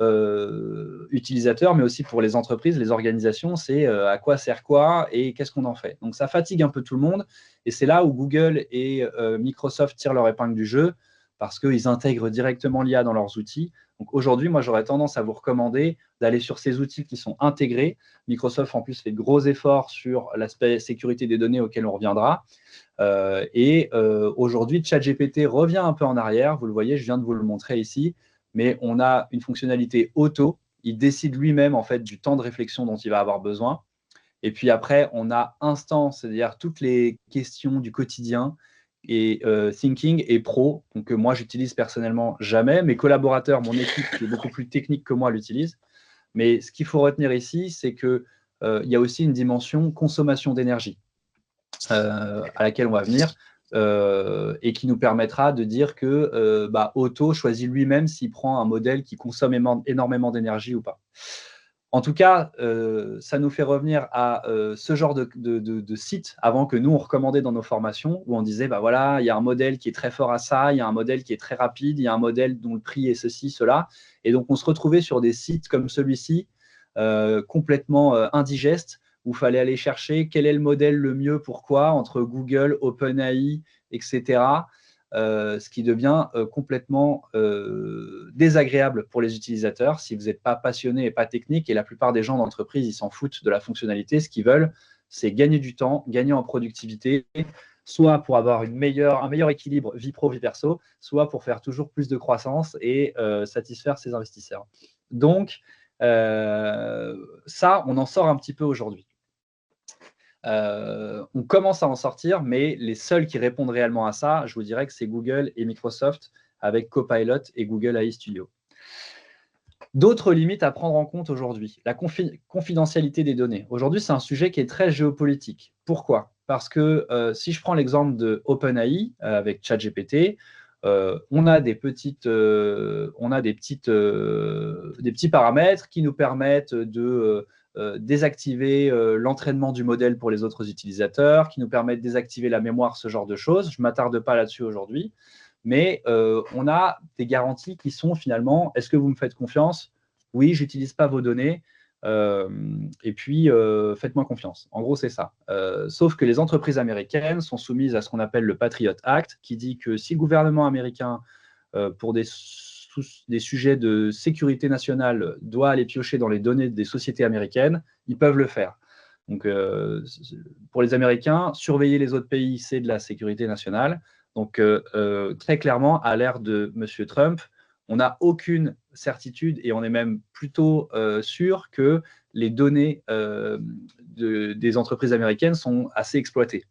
utilisateurs, mais aussi pour les entreprises, les organisations, c'est à quoi sert quoi et qu'est-ce qu'on en fait. Donc, ça fatigue un peu tout le monde. Et c'est là où Google et Microsoft tirent leur épingle du jeu, parce qu'ils intègrent directement l'IA dans leurs outils. Donc aujourd'hui, moi, j'aurais tendance à vous recommander d'aller sur ces outils qui sont intégrés. Microsoft, en plus, fait de gros efforts sur l'aspect sécurité des données auquel on reviendra. Aujourd'hui, ChatGPT revient un peu en arrière. Vous le voyez, je viens de vous le montrer ici. Mais on a une fonctionnalité auto. Il décide lui-même en fait du temps de réflexion dont il va avoir besoin. Et puis après, on a instant, c'est-à-dire toutes les questions du quotidien et thinking et pro. Donc moi, j'utilise personnellement jamais. Mes collaborateurs, mon équipe qui est beaucoup plus technique que moi, l'utilise. Mais ce qu'il faut retenir ici, c'est qu'il y a aussi une dimension consommation d'énergie à laquelle on va venir. Et qui nous permettra de dire que Otto choisit lui-même s'il prend un modèle qui consomme énormément d'énergie ou pas. En tout cas, ça nous fait revenir à ce genre de site avant que nous, on recommandait dans nos formations, où on disait, voilà, il y a un modèle qui est très fort à ça, il y a un modèle qui est très rapide, il y a un modèle dont le prix est ceci, cela. Et donc, on se retrouvait sur des sites comme celui-ci, complètement indigestes, où il fallait aller chercher quel est le modèle le mieux, pourquoi, entre Google, OpenAI, etc. Ce qui devient complètement désagréable pour les utilisateurs si vous n'êtes pas passionné et pas technique. Et la plupart des gens d'entreprise, ils s'en foutent de la fonctionnalité. Ce qu'ils veulent, c'est gagner du temps, gagner en productivité, soit pour avoir un meilleur équilibre vie pro, vie perso, soit pour faire toujours plus de croissance et satisfaire ses investisseurs. Donc, ça, on en sort un petit peu aujourd'hui. On commence à en sortir, mais les seuls qui répondent réellement à ça, je vous dirais que c'est Google et Microsoft avec Copilot et Google AI Studio. D'autres limites à prendre en compte aujourd'hui, la confidentialité des données. Aujourd'hui, c'est un sujet qui est très géopolitique. Pourquoi? Parce que si je prends l'exemple de OpenAI avec ChatGPT, on a des petits paramètres qui nous permettent de désactiver l'entraînement du modèle pour les autres utilisateurs, qui nous permettent de désactiver la mémoire, ce genre de choses. Je ne m'attarde pas là-dessus aujourd'hui, mais on a des garanties qui sont finalement, est-ce que vous me faites confiance? Oui, je n'utilise pas vos données, et puis faites-moi confiance. En gros, c'est ça. Sauf que les entreprises américaines sont soumises à ce qu'on appelle le Patriot Act, qui dit que si le gouvernement américain, pour des sujets de sécurité nationale, doit aller piocher dans les données des sociétés américaines, ils peuvent le faire. Donc, pour les Américains, surveiller les autres pays, c'est de la sécurité nationale. Donc, très clairement, à l'ère de M. Trump, on n'a aucune certitude et on est même plutôt sûr que les données des entreprises américaines sont assez exploitées.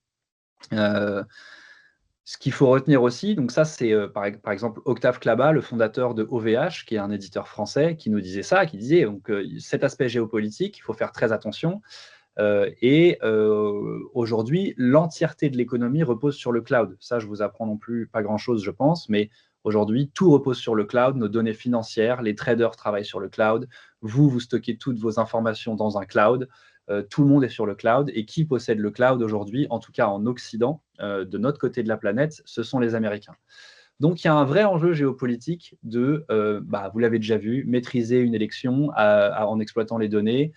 Ce qu'il faut retenir aussi, donc ça c'est par exemple Octave Klaba, le fondateur de OVH, qui est un éditeur français, qui nous disait ça, qui disait donc cet aspect géopolitique, il faut faire très attention. Aujourd'hui, l'entièreté de l'économie repose sur le cloud. Ça, je vous apprends non plus pas grand-chose, je pense, mais aujourd'hui, tout repose sur le cloud, nos données financières, les traders travaillent sur le cloud, vous stockez toutes vos informations dans un cloud, tout le monde est sur le cloud, et qui possède le cloud aujourd'hui, en tout cas en Occident, de notre côté de la planète, ce sont les Américains. Donc, il y a un vrai enjeu géopolitique de, vous l'avez déjà vu, maîtriser une élection en exploitant les données,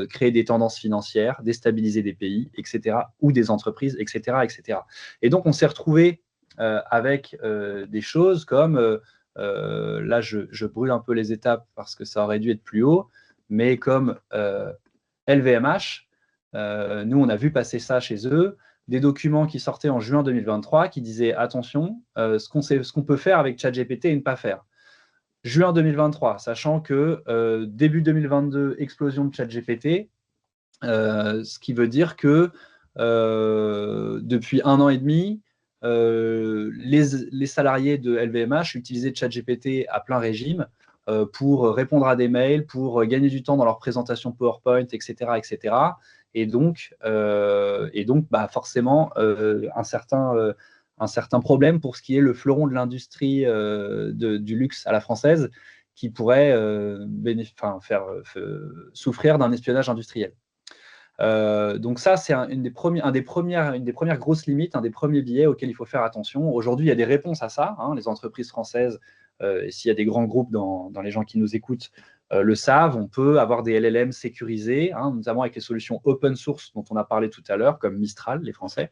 créer des tendances financières, déstabiliser des pays, etc., ou des entreprises, etc., etc. Et donc, on s'est retrouvé avec des choses comme, là, je brûle un peu les étapes parce que ça aurait dû être plus haut, mais comme LVMH, nous, on a vu passer ça chez eux, des documents qui sortaient en juin 2023 qui disaient attention, ce qu'on peut faire avec ChatGPT et ne pas faire. Juin 2023, sachant que début 2022, explosion de ChatGPT, ce qui veut dire que depuis 1 an et demi, les salariés de LVMH utilisaient ChatGPT à plein régime pour répondre à des mails, pour gagner du temps dans leur présentation PowerPoint, etc. etc. Et donc forcément, un certain problème pour ce qui est le fleuron de l'industrie du luxe à la française qui pourrait faire souffrir d'un espionnage industriel. Donc ça, c'est une des premières grosses limites, un des premiers biais auxquels il faut faire attention. Aujourd'hui, il y a des réponses à ça. Les entreprises françaises, et s'il y a des grands groupes dans les gens qui nous écoutent, le savent, on peut avoir des LLM sécurisés, notamment avec les solutions open source dont on a parlé tout à l'heure, comme Mistral, les Français.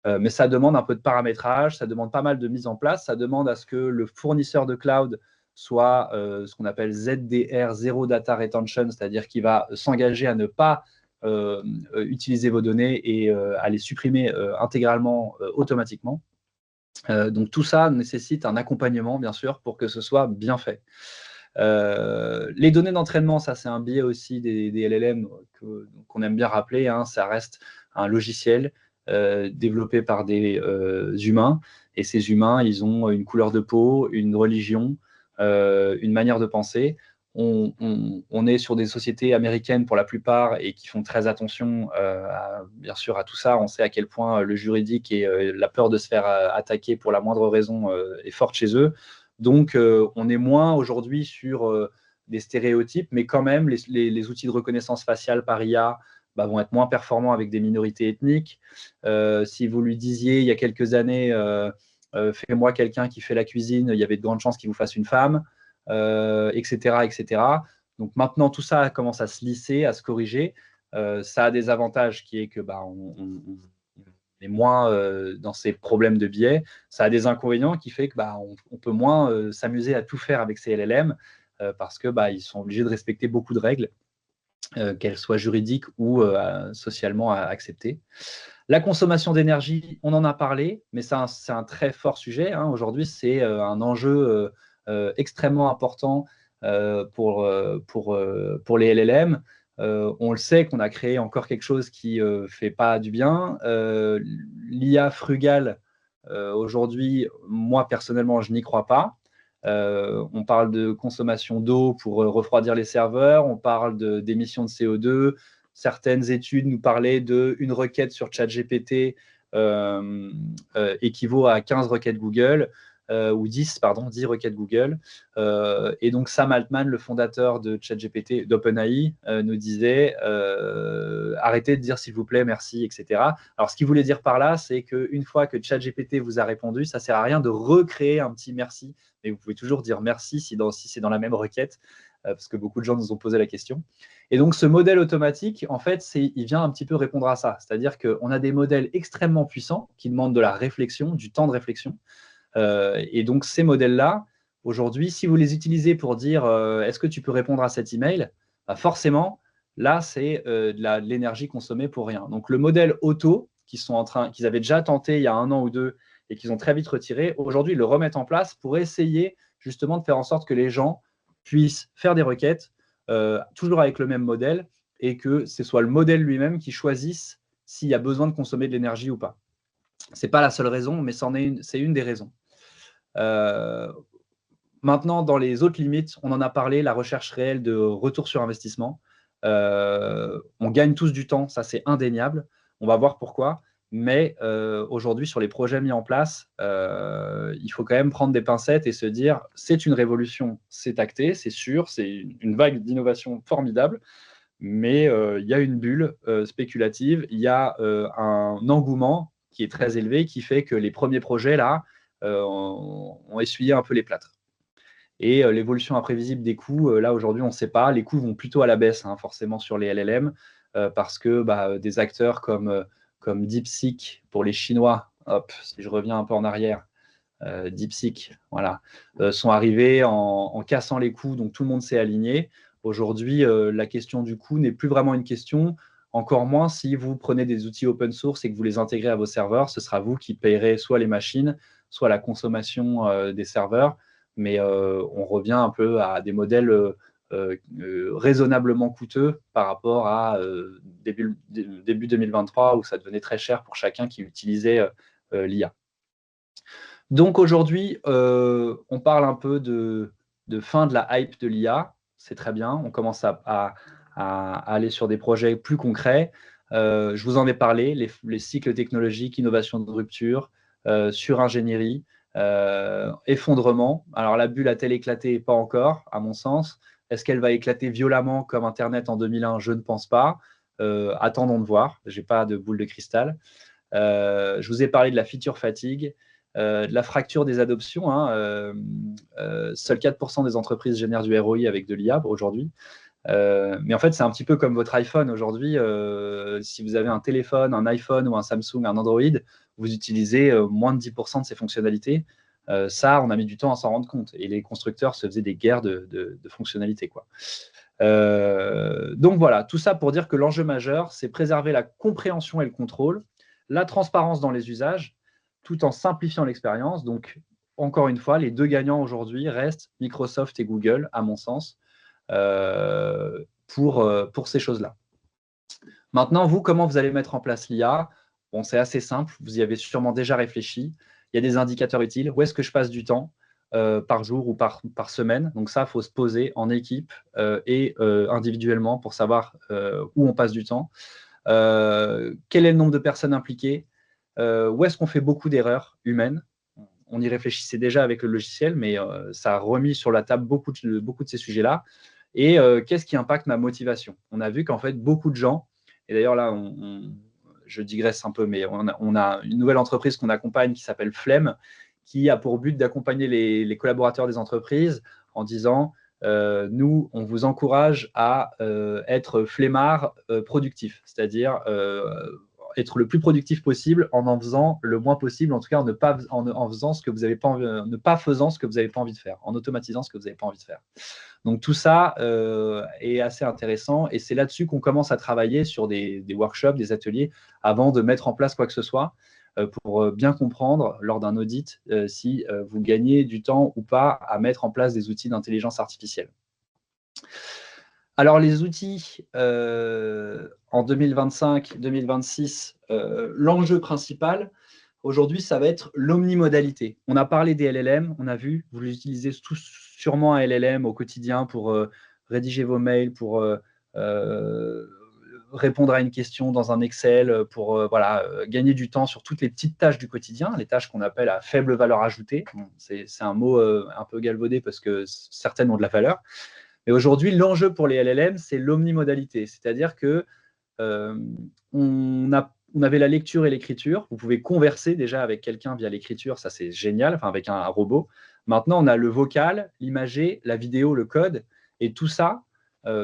Mais ça demande un peu de paramétrage, ça demande pas mal de mise en place, ça demande à ce que le fournisseur de cloud soit ce qu'on appelle ZDR, Zero Data Retention, c'est-à-dire qu'il va s'engager à ne pas utiliser vos données et à les supprimer intégralement automatiquement. Donc tout ça nécessite un accompagnement, bien sûr, pour que ce soit bien fait. Les données d'entraînement, ça c'est un biais aussi des LLM qu'on aime bien rappeler, hein, ça reste un logiciel développé par des humains, et ces humains, ils ont une couleur de peau, une religion, une manière de penser. On est sur des sociétés américaines pour la plupart et qui font très attention bien sûr à tout ça. On sait à quel point le juridique et la peur de se faire attaquer pour la moindre raison est forte chez eux. Donc, on est moins aujourd'hui sur des stéréotypes, mais quand même, les outils de reconnaissance faciale par IA vont être moins performants avec des minorités ethniques. Si vous lui disiez il y a quelques années, fais-moi quelqu'un qui fait la cuisine, il y avait de grandes chances qu'il vous fasse une femme, etc., etc. Donc maintenant, tout ça commence à se lisser, à se corriger. Ça a des avantages qui est que on est moins dans ces problèmes de biais. Ça a des inconvénients qui fait que on peut moins s'amuser à tout faire avec ces LLM parce que ils sont obligés de respecter beaucoup de règles, qu'elles soient juridiques ou socialement acceptées. La consommation d'énergie, on en a parlé, mais c'est un très fort sujet, hein. Aujourd'hui, c'est un enjeu extrêmement important pour les LLM. On le sait qu'on a créé encore quelque chose qui ne fait pas du bien. L'IA frugale, aujourd'hui, moi personnellement, je n'y crois pas. On parle de consommation d'eau pour refroidir les serveurs, on parle d'émissions de CO2. Certaines études nous parlaient d'une requête sur ChatGPT équivaut à 15 requêtes Google. Ou 10, pardon, 10 requêtes Google. Et donc Sam Altman, le fondateur de ChatGPT, d'OpenAI, nous disait arrêtez de dire s'il vous plaît, merci, etc. Alors ce qu'il voulait dire par là, c'est qu'une fois que ChatGPT vous a répondu, ça ne sert à rien de recréer un petit merci, mais vous pouvez toujours dire merci si c'est dans la même requête, parce que beaucoup de gens nous ont posé la question. Et donc ce modèle automatique, en fait, il vient un petit peu répondre à ça. C'est-à-dire qu'on a des modèles extrêmement puissants qui demandent de la réflexion, du temps de réflexion. Et donc, ces modèles-là, aujourd'hui, si vous les utilisez pour dire est-ce que tu peux répondre à cet email, forcément, là, c'est de l'énergie consommée pour rien. Donc, le modèle auto qu'ils avaient déjà tenté il y a 1 an ou 2 et qu'ils ont très vite retiré, aujourd'hui, ils le remettent en place pour essayer justement de faire en sorte que les gens puissent faire des requêtes, toujours avec le même modèle, et que ce soit le modèle lui-même qui choisisse s'il y a besoin de consommer de l'énergie ou pas. Ce n'est pas la seule raison, mais c'est une des raisons. Maintenant, dans les autres limites, on en a parlé, la recherche réelle de retour sur investissement. On gagne tous du temps, ça c'est indéniable. On va voir pourquoi. Mais aujourd'hui, sur les projets mis en place, il faut quand même prendre des pincettes et se dire c'est une révolution, c'est acté, c'est sûr, c'est une vague d'innovation formidable. Mais il y a une bulle spéculative, il y a un engouement qui est très élevé, qui fait que les premiers projets, là, ont essuyé un peu les plâtres. Et l'évolution imprévisible des coûts, là, aujourd'hui, on ne sait pas. Les coûts vont plutôt à la baisse, hein, forcément, sur les LLM, parce que des acteurs comme DeepSeek, pour les Chinois, hop, si je reviens un peu en arrière, DeepSeek, voilà, sont arrivés en cassant les coûts, donc tout le monde s'est aligné. Aujourd'hui, la question du coût n'est plus vraiment une question, encore moins si vous prenez des outils open source et que vous les intégrez à vos serveurs, ce sera vous qui payerez soit les machines, soit la consommation des serveurs, mais on revient un peu à des modèles raisonnablement coûteux par rapport à début 2023 où ça devenait très cher pour chacun qui utilisait l'IA. Donc aujourd'hui, on parle un peu de fin de la hype de l'IA. C'est très bien. On commence à aller sur des projets plus concrets. Je vous en ai parlé, les cycles technologiques, innovation de rupture, sur-ingénierie, effondrement. Alors la bulle a-t-elle éclaté? Pas encore, à mon sens. Est-ce qu'elle va éclater violemment comme Internet en 2001? Je ne pense pas. Attendons de voir. Je n'ai pas de boule de cristal. Je vous ai parlé de la feature fatigue. De la fracture des adoptions. Seuls 4% des entreprises génèrent du ROI avec de l'IA aujourd'hui. Mais en fait, c'est un petit peu comme votre iPhone aujourd'hui. Si vous avez un téléphone, un iPhone ou un Samsung, un Android, vous utilisez moins de 10% de ces fonctionnalités. Ça, on a mis du temps à s'en rendre compte. Et les constructeurs se faisaient des guerres de fonctionnalités, quoi. Donc voilà, tout ça pour dire que l'enjeu majeur, c'est préserver la compréhension et le contrôle, la transparence dans les usages, tout en simplifiant l'expérience. Donc, encore une fois, les deux gagnants aujourd'hui restent Microsoft et Google, à mon sens, pour ces choses-là. Maintenant, vous, comment vous allez mettre en place l'IA? Bon, c'est assez simple, vous y avez sûrement déjà réfléchi. Il y a des indicateurs utiles. Où est-ce que je passe du temps par jour ou par semaine? Donc ça, il faut se poser en équipe et individuellement pour savoir où on passe du temps. Quel est le nombre de personnes impliquées? Où est-ce qu'on fait beaucoup d'erreurs humaines? On y réfléchissait déjà avec le logiciel, mais ça a remis sur la table beaucoup de ces sujets-là. Et qu'est-ce qui impacte ma motivation? On a vu qu'en fait, beaucoup de gens, et d'ailleurs là, je digresse un peu, mais on a une nouvelle entreprise qu'on accompagne qui s'appelle Flemme, qui a pour but d'accompagner les collaborateurs des entreprises en disant nous, on vous encourage à être flemmard productif, c'est-à-dire être le plus productif possible en faisant le moins possible, en tout cas en faisant ce que vous avez pas envie, ne pas faisant ce que vous n'avez pas envie de faire, en automatisant ce que vous n'avez pas envie de faire. Donc tout ça est assez intéressant et c'est là-dessus qu'on commence à travailler sur des workshops, des ateliers, avant de mettre en place quoi que ce soit pour bien comprendre lors d'un audit si vous gagnez du temps ou pas à mettre en place des outils d'intelligence artificielle. Alors les outils en 2025-2026, l'enjeu principal, aujourd'hui, ça va être l'omnimodalité. On a parlé des LLM, on a vu, vous utilisez tous sûrement un LLM au quotidien pour rédiger vos mails, pour répondre à une question dans un Excel, pour gagner du temps sur toutes les petites tâches du quotidien, les tâches qu'on appelle à faible valeur ajoutée. Bon, c'est un mot un peu galvaudé parce que certaines ont de la valeur. Mais aujourd'hui, l'enjeu pour les LLM, c'est l'omnimodalité, c'est-à-dire que on avait la lecture et l'écriture. Vous pouvez converser déjà avec quelqu'un via l'écriture, ça c'est génial, enfin avec un robot. Maintenant, on a le vocal, l'imagé, la vidéo, le code, et tout ça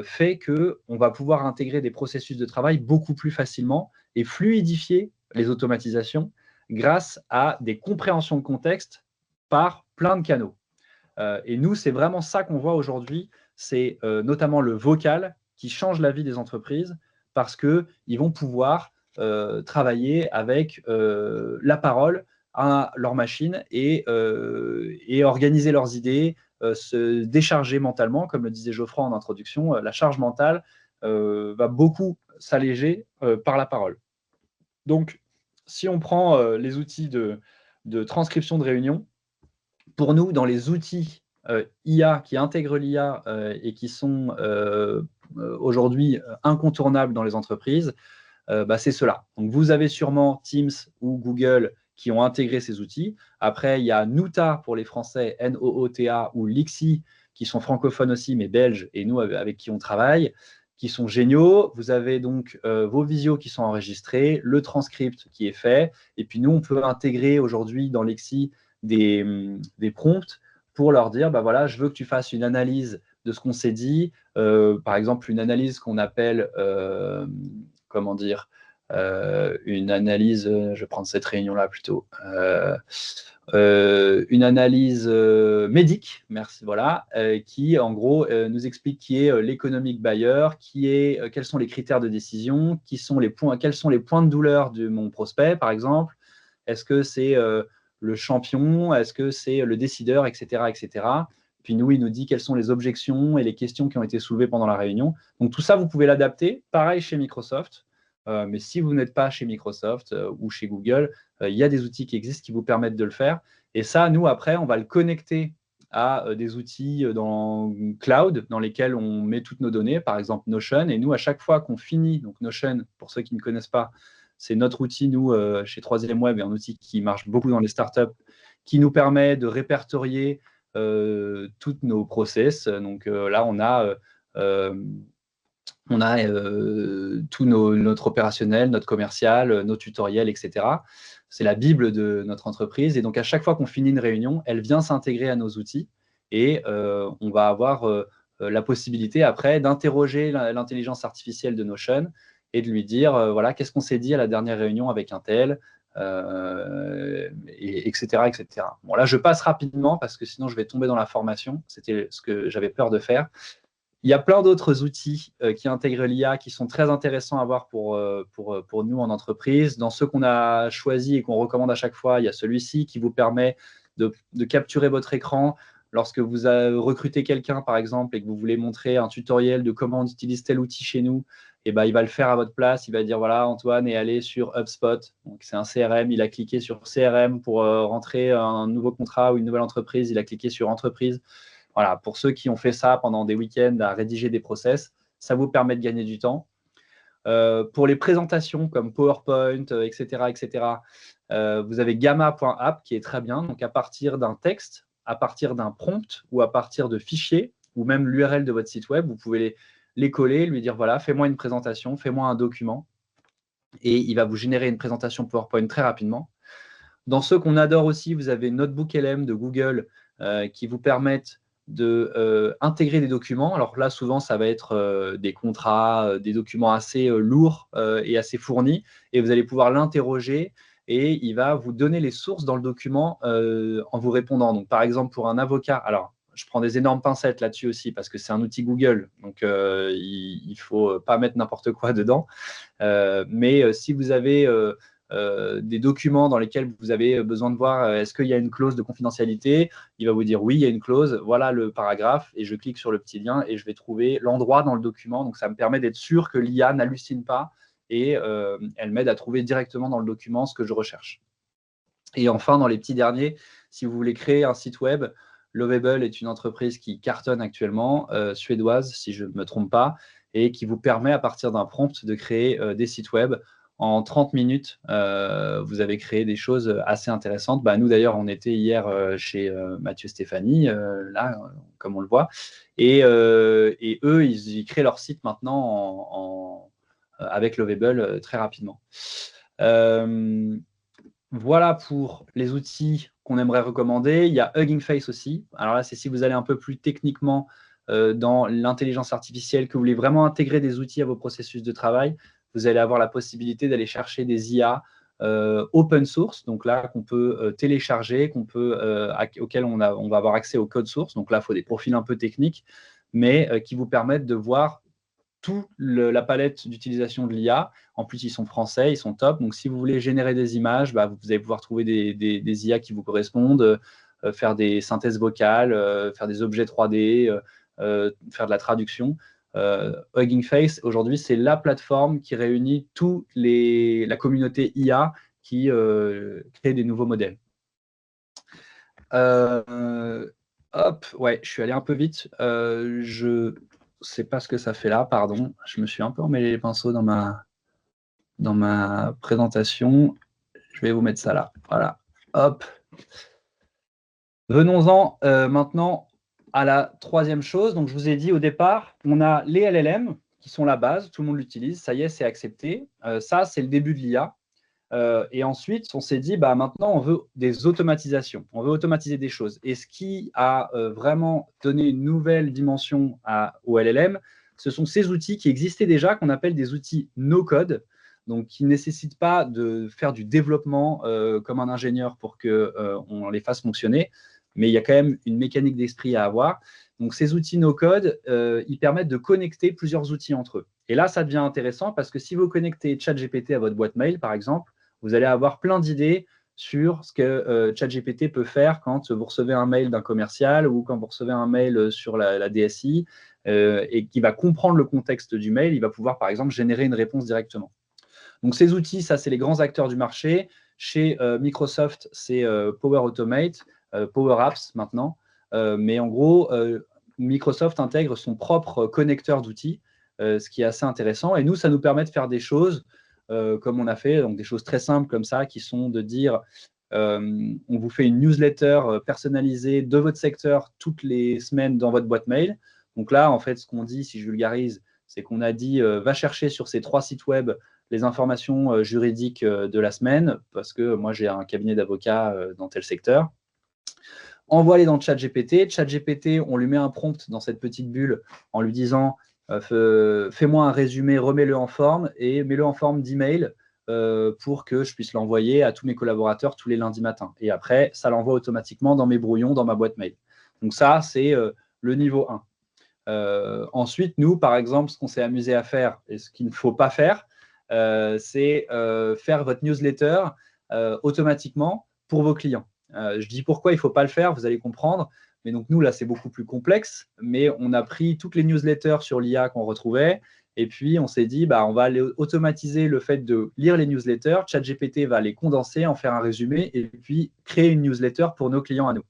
fait qu'on va pouvoir intégrer des processus de travail beaucoup plus facilement et fluidifier les automatisations grâce à des compréhensions de contexte par plein de canaux. Et nous, c'est vraiment ça qu'on voit aujourd'hui, c'est notamment le vocal qui change la vie des entreprises parce qu'ils vont pouvoir travailler avec la parole à leur machine et organiser leurs idées, se décharger mentalement, comme le disait Geoffroy en introduction, la charge mentale va beaucoup s'alléger par la parole. Donc, si on prend les outils de transcription de réunion, pour nous, dans les outils IA qui intègrent l'IA et qui sont aujourd'hui incontournables dans les entreprises, c'est cela. Donc, vous avez sûrement Teams ou Google qui ont intégré ces outils. Après, il y a Noota pour les Français, Noota, ou Lixi, qui sont francophones aussi, mais belges, et nous, avec qui on travaille, qui sont géniaux. Vous avez donc vos visios qui sont enregistrés, le transcript qui est fait, et puis nous, on peut intégrer aujourd'hui dans Lexi des prompts pour leur dire, voilà, je veux que tu fasses une analyse de ce qu'on s'est dit, par exemple, une analyse qu'on appelle comment dire, une analyse, je vais prendre cette réunion-là plutôt, une analyse médique, merci, voilà, qui en gros nous explique qui est l'économic buyer, quels sont les critères de décision, quels sont les points de douleur de mon prospect, par exemple, est-ce que c'est le champion, est-ce que c'est le décideur, etc., etc. Puis nous, il nous dit quelles sont les objections et les questions qui ont été soulevées pendant la réunion. Donc tout ça, vous pouvez l'adapter. Pareil chez Microsoft. Mais si vous n'êtes pas chez Microsoft ou chez Google, il y a des outils qui existent qui vous permettent de le faire. Et ça, nous, après, on va le connecter à des outils dans cloud dans lesquels on met toutes nos données, par exemple Notion. Et nous, à chaque fois qu'on finit, donc Notion, pour ceux qui ne connaissent pas, c'est notre outil, nous, chez 3ème Web, et un outil qui marche beaucoup dans les startups, qui nous permet de répertorier toutes nos process. Donc là, on a tout notre opérationnel, notre commercial, nos tutoriels, etc. C'est la Bible de notre entreprise. Et donc, à chaque fois qu'on finit une réunion, elle vient s'intégrer à nos outils et on va avoir la possibilité après d'interroger l'intelligence artificielle de Notion et de lui dire, voilà, qu'est-ce qu'on s'est dit à la dernière réunion avec un tel, etc., etc. Bon, là, je passe rapidement parce que sinon, je vais tomber dans la formation. C'était ce que j'avais peur de faire. Il y a plein d'autres outils qui intègrent l'IA qui sont très intéressants à voir pour nous en entreprise. Dans ceux qu'on a choisis et qu'on recommande à chaque fois, il y a celui-ci qui vous permet de capturer votre écran. Lorsque vous recrutez quelqu'un, par exemple, et que vous voulez montrer un tutoriel de comment on utilise tel outil chez nous, et ben, il va le faire à votre place. Il va dire, voilà, Antoine est allé sur HubSpot. Donc, c'est un CRM. Il a cliqué sur CRM pour rentrer un nouveau contrat ou une nouvelle entreprise. Il a cliqué sur entreprise. Voilà, pour ceux qui ont fait ça pendant des week-ends à rédiger des process, ça vous permet de gagner du temps. Pour les présentations comme PowerPoint, etc., etc., vous avez gamma.app qui est très bien. Donc, à partir d'un texte, à partir d'un prompt ou à partir de fichiers ou même l'URL de votre site web, vous pouvez les coller, lui dire, voilà, fais-moi une présentation, fais-moi un document. Et il va vous générer une présentation PowerPoint très rapidement. Dans ceux qu'on adore aussi, vous avez NotebookLM de Google qui vous permettent d'intégrer des documents. Alors là, souvent, ça va être des contrats, des documents assez lourds et assez fournis. Et vous allez pouvoir l'interroger et il va vous donner les sources dans le document en vous répondant. Donc, par exemple, pour un avocat, alors je prends des énormes pincettes là-dessus aussi parce que c'est un outil Google. Donc, il ne faut pas mettre n'importe quoi dedans. Mais si vous avez des documents dans lesquels vous avez besoin de voir est-ce qu'il y a une clause de confidentialité, il va vous dire oui, il y a une clause, voilà le paragraphe, et je clique sur le petit lien et je vais trouver l'endroit dans le document. Donc, ça me permet d'être sûr que l'IA n'hallucine pas et elle m'aide à trouver directement dans le document ce que je recherche. Et enfin, dans les petits derniers, si vous voulez créer un site web, Lovable est une entreprise qui cartonne actuellement, suédoise, si je ne me trompe pas, et qui vous permet, à partir d'un prompt, de créer des sites web. En 30 minutes, vous avez créé des choses assez intéressantes. Bah, nous, d'ailleurs, on était hier chez Mathieu Stéphanie, là, comme on le voit. Et eux, ils créent leur site maintenant avec Lovable très rapidement. Voilà pour les outils qu'on aimerait recommander. Il y a Hugging Face aussi. Alors là, c'est si vous allez un peu plus techniquement dans l'intelligence artificielle, que vous voulez vraiment intégrer des outils à vos processus de travail, vous allez avoir la possibilité d'aller chercher des IA open source, donc là, qu'on peut télécharger, auxquels on va avoir accès au code source. Donc là, il faut des profils un peu techniques, mais qui vous permettent de voir toute la palette d'utilisation de l'IA. En plus, ils sont français, ils sont top. Donc, si vous voulez générer des images, bah, vous allez pouvoir trouver des IA qui vous correspondent, faire des synthèses vocales, faire des objets 3D, faire de la traduction. Hugging Face, aujourd'hui, c'est la plateforme qui réunit toute la communauté IA qui crée des nouveaux modèles. Hop, ouais, je suis allé un peu vite. Je sais pas ce que ça fait là, pardon. Je me suis un peu emmêlé les pinceaux dans ma présentation. Je vais vous mettre ça là. Voilà. Hop. Venons-en maintenant à la troisième chose. Donc, je vous ai dit au départ, on a les LLM qui sont la base. Tout le monde l'utilise. Ça y est, c'est accepté. Ça, c'est le début de l'IA. Et ensuite, on s'est dit, bah, maintenant, on veut des automatisations. On veut automatiser des choses. Et ce qui a vraiment donné une nouvelle dimension au LLM, ce sont ces outils qui existaient déjà, qu'on appelle des outils no-code, donc qui ne nécessitent pas de faire du développement comme un ingénieur pour qu'on les fasse fonctionner. Mais il y a quand même une mécanique d'esprit à avoir. Donc, ces outils no-code, ils permettent de connecter plusieurs outils entre eux. Et là, ça devient intéressant parce que si vous connectez ChatGPT à votre boîte mail, par exemple, vous allez avoir plein d'idées sur ce que ChatGPT peut faire quand vous recevez un mail d'un commercial ou quand vous recevez un mail sur la DSI et qui va comprendre le contexte du mail. Il va pouvoir, par exemple, générer une réponse directement. Donc, ces outils, ça, c'est les grands acteurs du marché. Chez Microsoft, c'est Power Automate, Power Apps maintenant. Mais en gros, Microsoft intègre son propre connecteur d'outils, ce qui est assez intéressant. Et nous, ça nous permet de faire des choses comme on a fait, donc des choses très simples comme ça, qui sont de dire on vous fait une newsletter personnalisée de votre secteur toutes les semaines dans votre boîte mail. Donc là, en fait, ce qu'on dit, si je vulgarise, c'est qu'on a dit va chercher sur ces 3 sites web les informations juridiques de la semaine, parce que moi, j'ai un cabinet d'avocats dans tel secteur. envoie-les dans ChatGPT. ChatGPT, on lui met un prompt dans cette petite bulle en lui disant fais-moi un résumé, remets-le en forme et mets-le en forme d'email pour que je puisse l'envoyer à tous mes collaborateurs tous les lundis matins. Et après, ça l'envoie automatiquement dans mes brouillons, dans ma boîte mail. Donc ça, c'est le niveau 1. Ensuite, nous, par exemple, ce qu'on s'est amusé à faire et ce qu'il ne faut pas faire, c'est faire votre newsletter automatiquement pour vos clients. Je dis pourquoi il ne faut pas le faire, vous allez comprendre. Mais donc, nous, là, c'est beaucoup plus complexe. Mais on a pris toutes les newsletters sur l'IA qu'on retrouvait. Et puis, on s'est dit, on va aller automatiser le fait de lire les newsletters. ChatGPT va les condenser, en faire un résumé et puis créer une newsletter pour nos clients à nous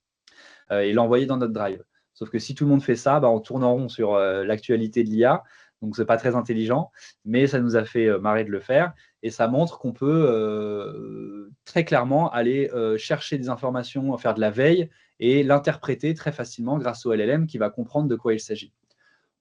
et l'envoyer dans notre drive. Sauf que si tout le monde fait ça, on tourne en rond sur l'actualité de l'IA. Donc, ce n'est pas très intelligent, mais ça nous a fait marrer de le faire. Et ça montre qu'on peut très clairement aller chercher des informations, faire de la veille et l'interpréter très facilement grâce au LLM qui va comprendre de quoi il s'agit.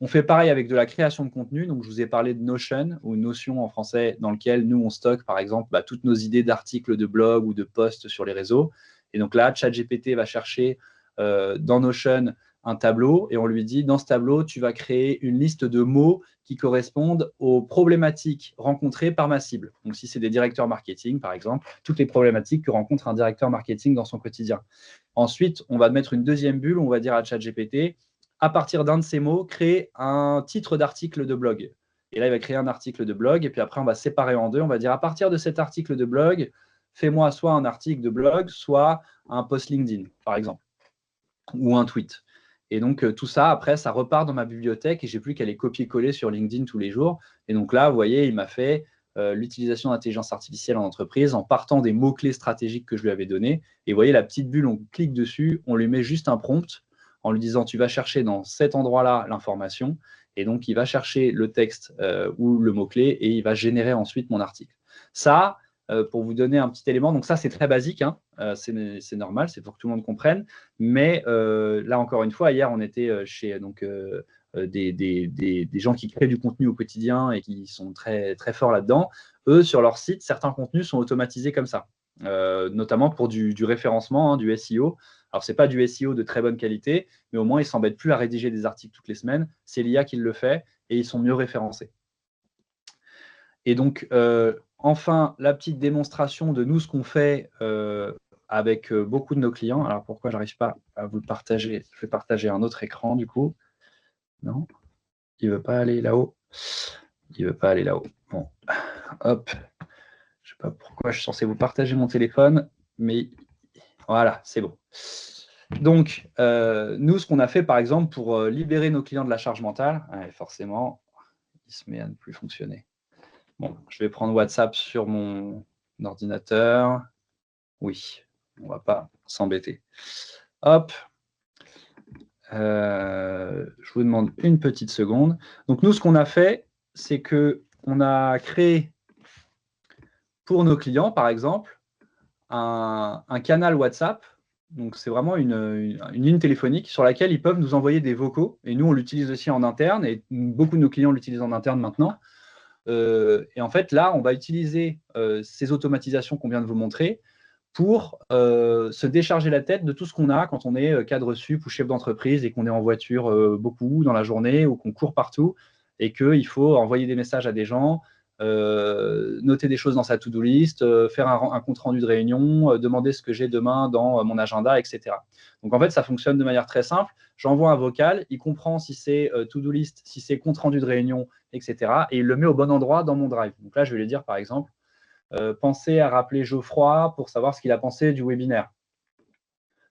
On fait pareil avec de la création de contenu. Donc, je vous ai parlé de Notion, ou Notion en français, dans lequel nous, on stocke, par exemple, toutes nos idées d'articles de blog ou de posts sur les réseaux. Et donc là, ChatGPT va chercher dans Notion un tableau et on lui dit, dans ce tableau, tu vas créer une liste de mots qui correspondent aux problématiques rencontrées par ma cible. Donc, si c'est des directeurs marketing, par exemple, toutes les problématiques que rencontre un directeur marketing dans son quotidien. Ensuite, on va mettre une deuxième bulle, on va dire à ChatGPT, à partir d'un de ces mots, créer un titre d'article de blog. Et là, il va créer un article de blog, et puis après, on va séparer en deux. On va dire, à partir de cet article de blog, fais-moi soit un article de blog, soit un post LinkedIn, par exemple, ou un tweet. Et donc, tout ça, après, ça repart dans ma bibliothèque et je n'ai plus qu'à les copier-coller sur LinkedIn tous les jours. Et donc là, vous voyez, il m'a fait l'utilisation d'intelligence artificielle en entreprise en partant des mots-clés stratégiques que je lui avais donnés. Et vous voyez, la petite bulle, on clique dessus, on lui met juste un prompt en lui disant, tu vas chercher dans cet endroit-là l'information. Et donc, il va chercher le texte ou le mot-clé et il va générer ensuite mon article. Ça, pour vous donner un petit élément, donc ça, c'est très basique, hein, c'est normal, c'est pour que tout le monde comprenne. Mais là, encore une fois, hier, on était chez des gens qui créent du contenu au quotidien et qui sont très, très forts là-dedans. Eux, sur leur site, certains contenus sont automatisés comme ça, notamment pour du référencement, hein, du SEO. Alors, ce n'est pas du SEO de très bonne qualité, mais au moins, ils ne s'embêtent plus à rédiger des articles toutes les semaines. C'est l'IA qui le fait et ils sont mieux référencés. Et donc, enfin, la petite démonstration de nous, ce qu'on fait avec beaucoup de nos clients. Alors, pourquoi je n'arrive pas à vous le partager? Je vais partager un autre écran, du coup. Non, il ne veut pas aller là-haut. Il ne veut pas aller là-haut. Bon, hop. Je ne sais pas pourquoi je suis censé vous partager mon téléphone, mais voilà, c'est bon. Donc, nous, ce qu'on a fait, par exemple, pour libérer nos clients de la charge mentale, forcément, il se met à ne plus fonctionner. Bon, je vais prendre WhatsApp sur mon ordinateur. Oui, on ne va pas s'embêter. Hop. Je vous demande une petite seconde. Donc, nous, ce qu'on a fait, c'est qu'on a créé pour nos clients, par exemple, un canal WhatsApp. Donc, c'est vraiment une ligne téléphonique sur laquelle ils peuvent nous envoyer des vocaux. Et nous, on l'utilise aussi en interne. Et beaucoup de nos clients l'utilisent en interne maintenant. Et en fait, là, on va utiliser ces automatisations qu'on vient de vous montrer pour se décharger la tête de tout ce qu'on a quand on est cadre sup ou chef d'entreprise et qu'on est en voiture beaucoup dans la journée ou qu'on court partout et qu'il faut envoyer des messages à des gens, noter des choses dans sa to-do list, faire un compte-rendu de réunion, demander ce que j'ai demain dans mon agenda, etc. Donc, en fait, ça fonctionne de manière très simple. J'envoie un vocal, il comprend si c'est to-do list, si c'est compte-rendu de réunion, etc. Et il le met au bon endroit dans mon drive. Donc là, je vais lui dire, par exemple, pensez à rappeler Geoffroy pour savoir ce qu'il a pensé du webinaire.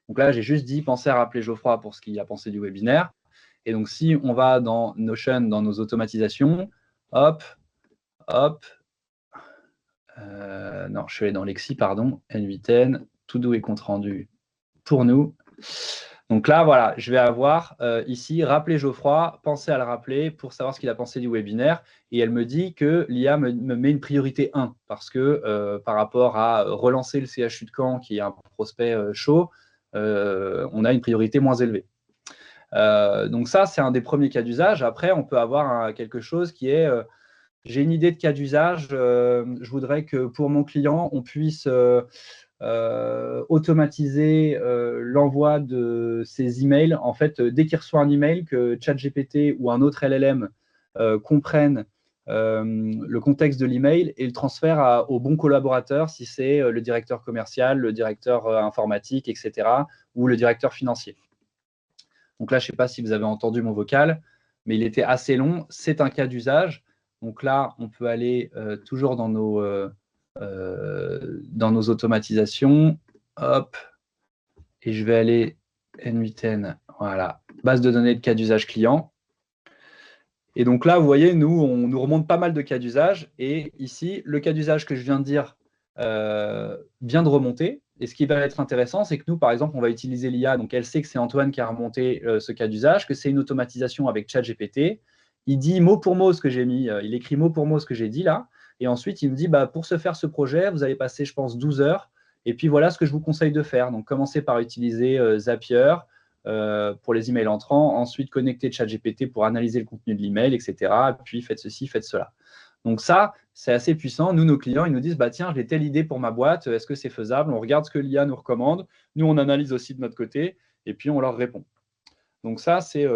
Donc là, j'ai juste dit, pensez à rappeler Geoffroy pour ce qu'il a pensé du webinaire. Et donc, si on va dans Notion, dans nos automatisations, hop, hop, non, je suis allé dans Lexi, pardon, N8N, to-do et compte-rendu pour nous. Donc là, voilà, je vais avoir ici, rappeler Geoffroy, penser à le rappeler pour savoir ce qu'il a pensé du webinaire. Et elle me dit que l'IA me met une priorité 1 parce que par rapport à relancer le CHU de Caen, qui est un prospect chaud, on a une priorité moins élevée. Donc ça, c'est un des premiers cas d'usage. Après, on peut avoir quelque chose qui est j'ai une idée de cas d'usage. Je voudrais que pour mon client, on puisse automatiser l'envoi de ses emails. En fait, dès qu'il reçoit un email, que ChatGPT ou un autre LLM comprennent le contexte de l'email et le transfère au bon collaborateur, si c'est le directeur commercial, le directeur informatique, etc., ou le directeur financier. Donc là, je ne sais pas si vous avez entendu mon vocal, mais il était assez long. C'est un cas d'usage. Donc là, on peut aller toujours dans nos automatisations. Hop. Et je vais aller N8N. Voilà. Base de données de cas d'usage client. Et donc là, vous voyez, on nous remonte pas mal de cas d'usage. Et ici, le cas d'usage que je viens de dire vient de remonter. Et ce qui va être intéressant, c'est que nous, par exemple, on va utiliser l'IA. Donc, elle sait que c'est Antoine qui a remonté ce cas d'usage, que c'est une automatisation avec ChatGPT. Il dit mot pour mot ce que j'ai mis. Il écrit mot pour mot ce que j'ai dit là. Et ensuite, il me dit, pour se faire ce projet, vous allez passer, je pense, 12 heures. Et puis, voilà ce que je vous conseille de faire. Donc, commencez par utiliser Zapier pour les emails entrants. Ensuite, connecter ChatGPT pour analyser le contenu de l'email, etc. Puis, faites ceci, faites cela. Donc ça, c'est assez puissant. Nous, nos clients, ils nous disent, tiens, j'ai telle idée pour ma boîte, est-ce que c'est faisable? On regarde ce que l'IA nous recommande. Nous, on analyse aussi de notre côté et puis on leur répond. Donc ça, c'est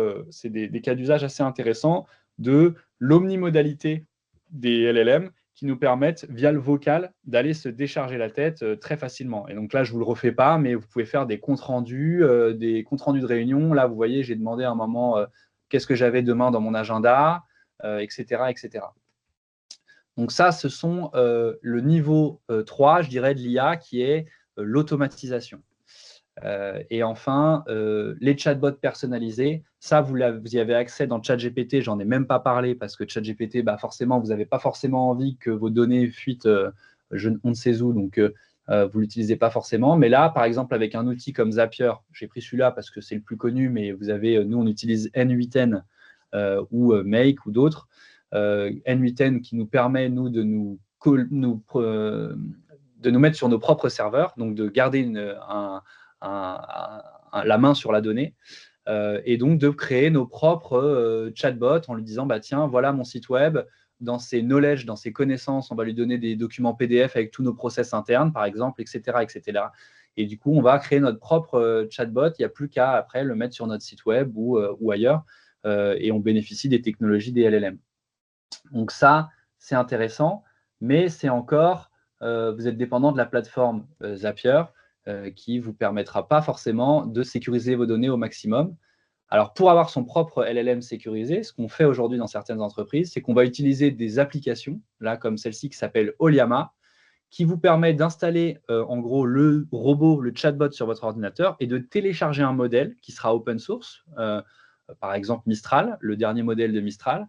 des cas d'usage assez intéressants de l'omnimodalité des LLM qui nous permettent, via le vocal, d'aller se décharger la tête très facilement. Et donc là, je ne vous le refais pas, mais vous pouvez faire des comptes rendus de réunion. Là, vous voyez, j'ai demandé à un moment qu'est-ce que j'avais demain dans mon agenda, etc., etc. Donc ça, ce sont le niveau 3, je dirais, de l'IA, qui est l'automatisation. Et enfin, les chatbots personnalisés, ça, vous y avez accès dans ChatGPT. J'en ai même pas parlé parce que ChatGPT, forcément, vous n'avez pas forcément envie que vos données fuitent on ne sait où, donc vous ne l'utilisez pas forcément. Mais là, par exemple, avec un outil comme Zapier, j'ai pris celui-là parce que c'est le plus connu, mais vous avez, nous, on utilise N8N ou Make ou d'autres. N8N qui nous permet, nous, de nous mettre sur nos propres serveurs, donc de garder la main sur la donnée, et donc de créer nos propres chatbots en lui disant tiens, voilà mon site web, dans ses knowledge, dans ses connaissances, on va lui donner des documents PDF avec tous nos process internes, par exemple, etc., etc. Et du coup, on va créer notre propre chatbot. Il n'y a plus qu'à après le mettre sur notre site web ou ailleurs, et on bénéficie des technologies des LLM. Donc ça, c'est intéressant, mais c'est encore, vous êtes dépendant de la plateforme Zapier, qui ne vous permettra pas forcément de sécuriser vos données au maximum. Alors, pour avoir son propre LLM sécurisé, ce qu'on fait aujourd'hui dans certaines entreprises, c'est qu'on va utiliser des applications, là comme celle-ci qui s'appelle Oliama, qui vous permet d'installer en gros le robot, le chatbot sur votre ordinateur et de télécharger un modèle qui sera open source, par exemple Mistral, le dernier modèle de Mistral.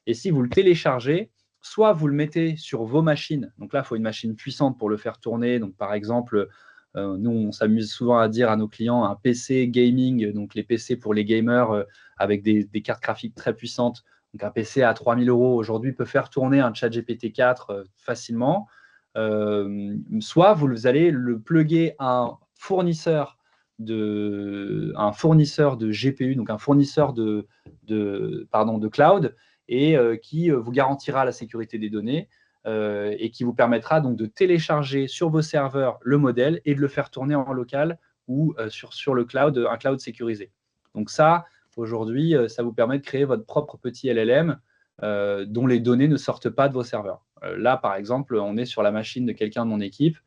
Et si vous le téléchargez, soit vous le mettez sur vos machines. Donc là, il faut une machine puissante pour le faire tourner. Donc par exemple, nous, on s'amuse souvent à dire à nos clients un PC gaming, donc les PC pour les gamers avec des cartes graphiques très puissantes. Donc un PC à 3 000 € aujourd'hui peut faire tourner un ChatGPT 4 facilement. Soit vous allez le plugger à un fournisseur de GPU, donc un fournisseur de cloud, et qui vous garantira la sécurité des données et qui vous permettra donc de télécharger sur vos serveurs le modèle et de le faire tourner en local ou sur le cloud, un cloud sécurisé. Donc ça, aujourd'hui, ça vous permet de créer votre propre petit LLM dont les données ne sortent pas de vos serveurs. Là, par exemple, on est sur la machine de quelqu'un de mon équipe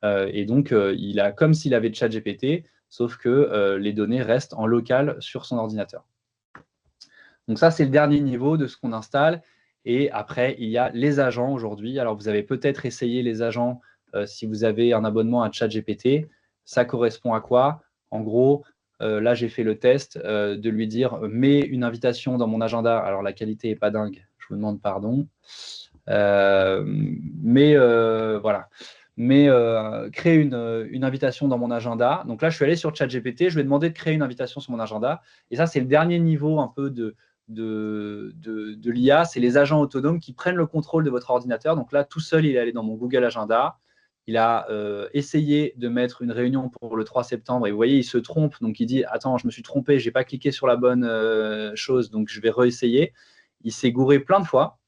et donc il a comme s'il avait ChatGPT, sauf que les données restent en local sur son ordinateur. Donc ça, c'est le dernier niveau de ce qu'on installe. Et après, il y a les agents aujourd'hui. Alors, vous avez peut-être essayé les agents si vous avez un abonnement à ChatGPT. Ça correspond à quoi? En gros, là, j'ai fait le test de lui dire « mets une invitation dans mon agenda ». Alors, la qualité n'est pas dingue. Je vous demande pardon. Mais voilà. Mais créer une invitation dans mon agenda. Donc là, je suis allé sur ChatGPT. Je lui ai demandé de créer une invitation sur mon agenda. Et ça, c'est le dernier niveau un peu de l'IA, c'est les agents autonomes qui prennent le contrôle de votre ordinateur. Donc là, tout seul, il est allé dans mon Google Agenda. Il a essayé de mettre une réunion pour le 3 septembre. Et vous voyez, il se trompe. Donc, il dit « Attends, je me suis trompé, je n'ai pas cliqué sur la bonne chose, donc je vais réessayer. » Il s'est gouré plein de fois.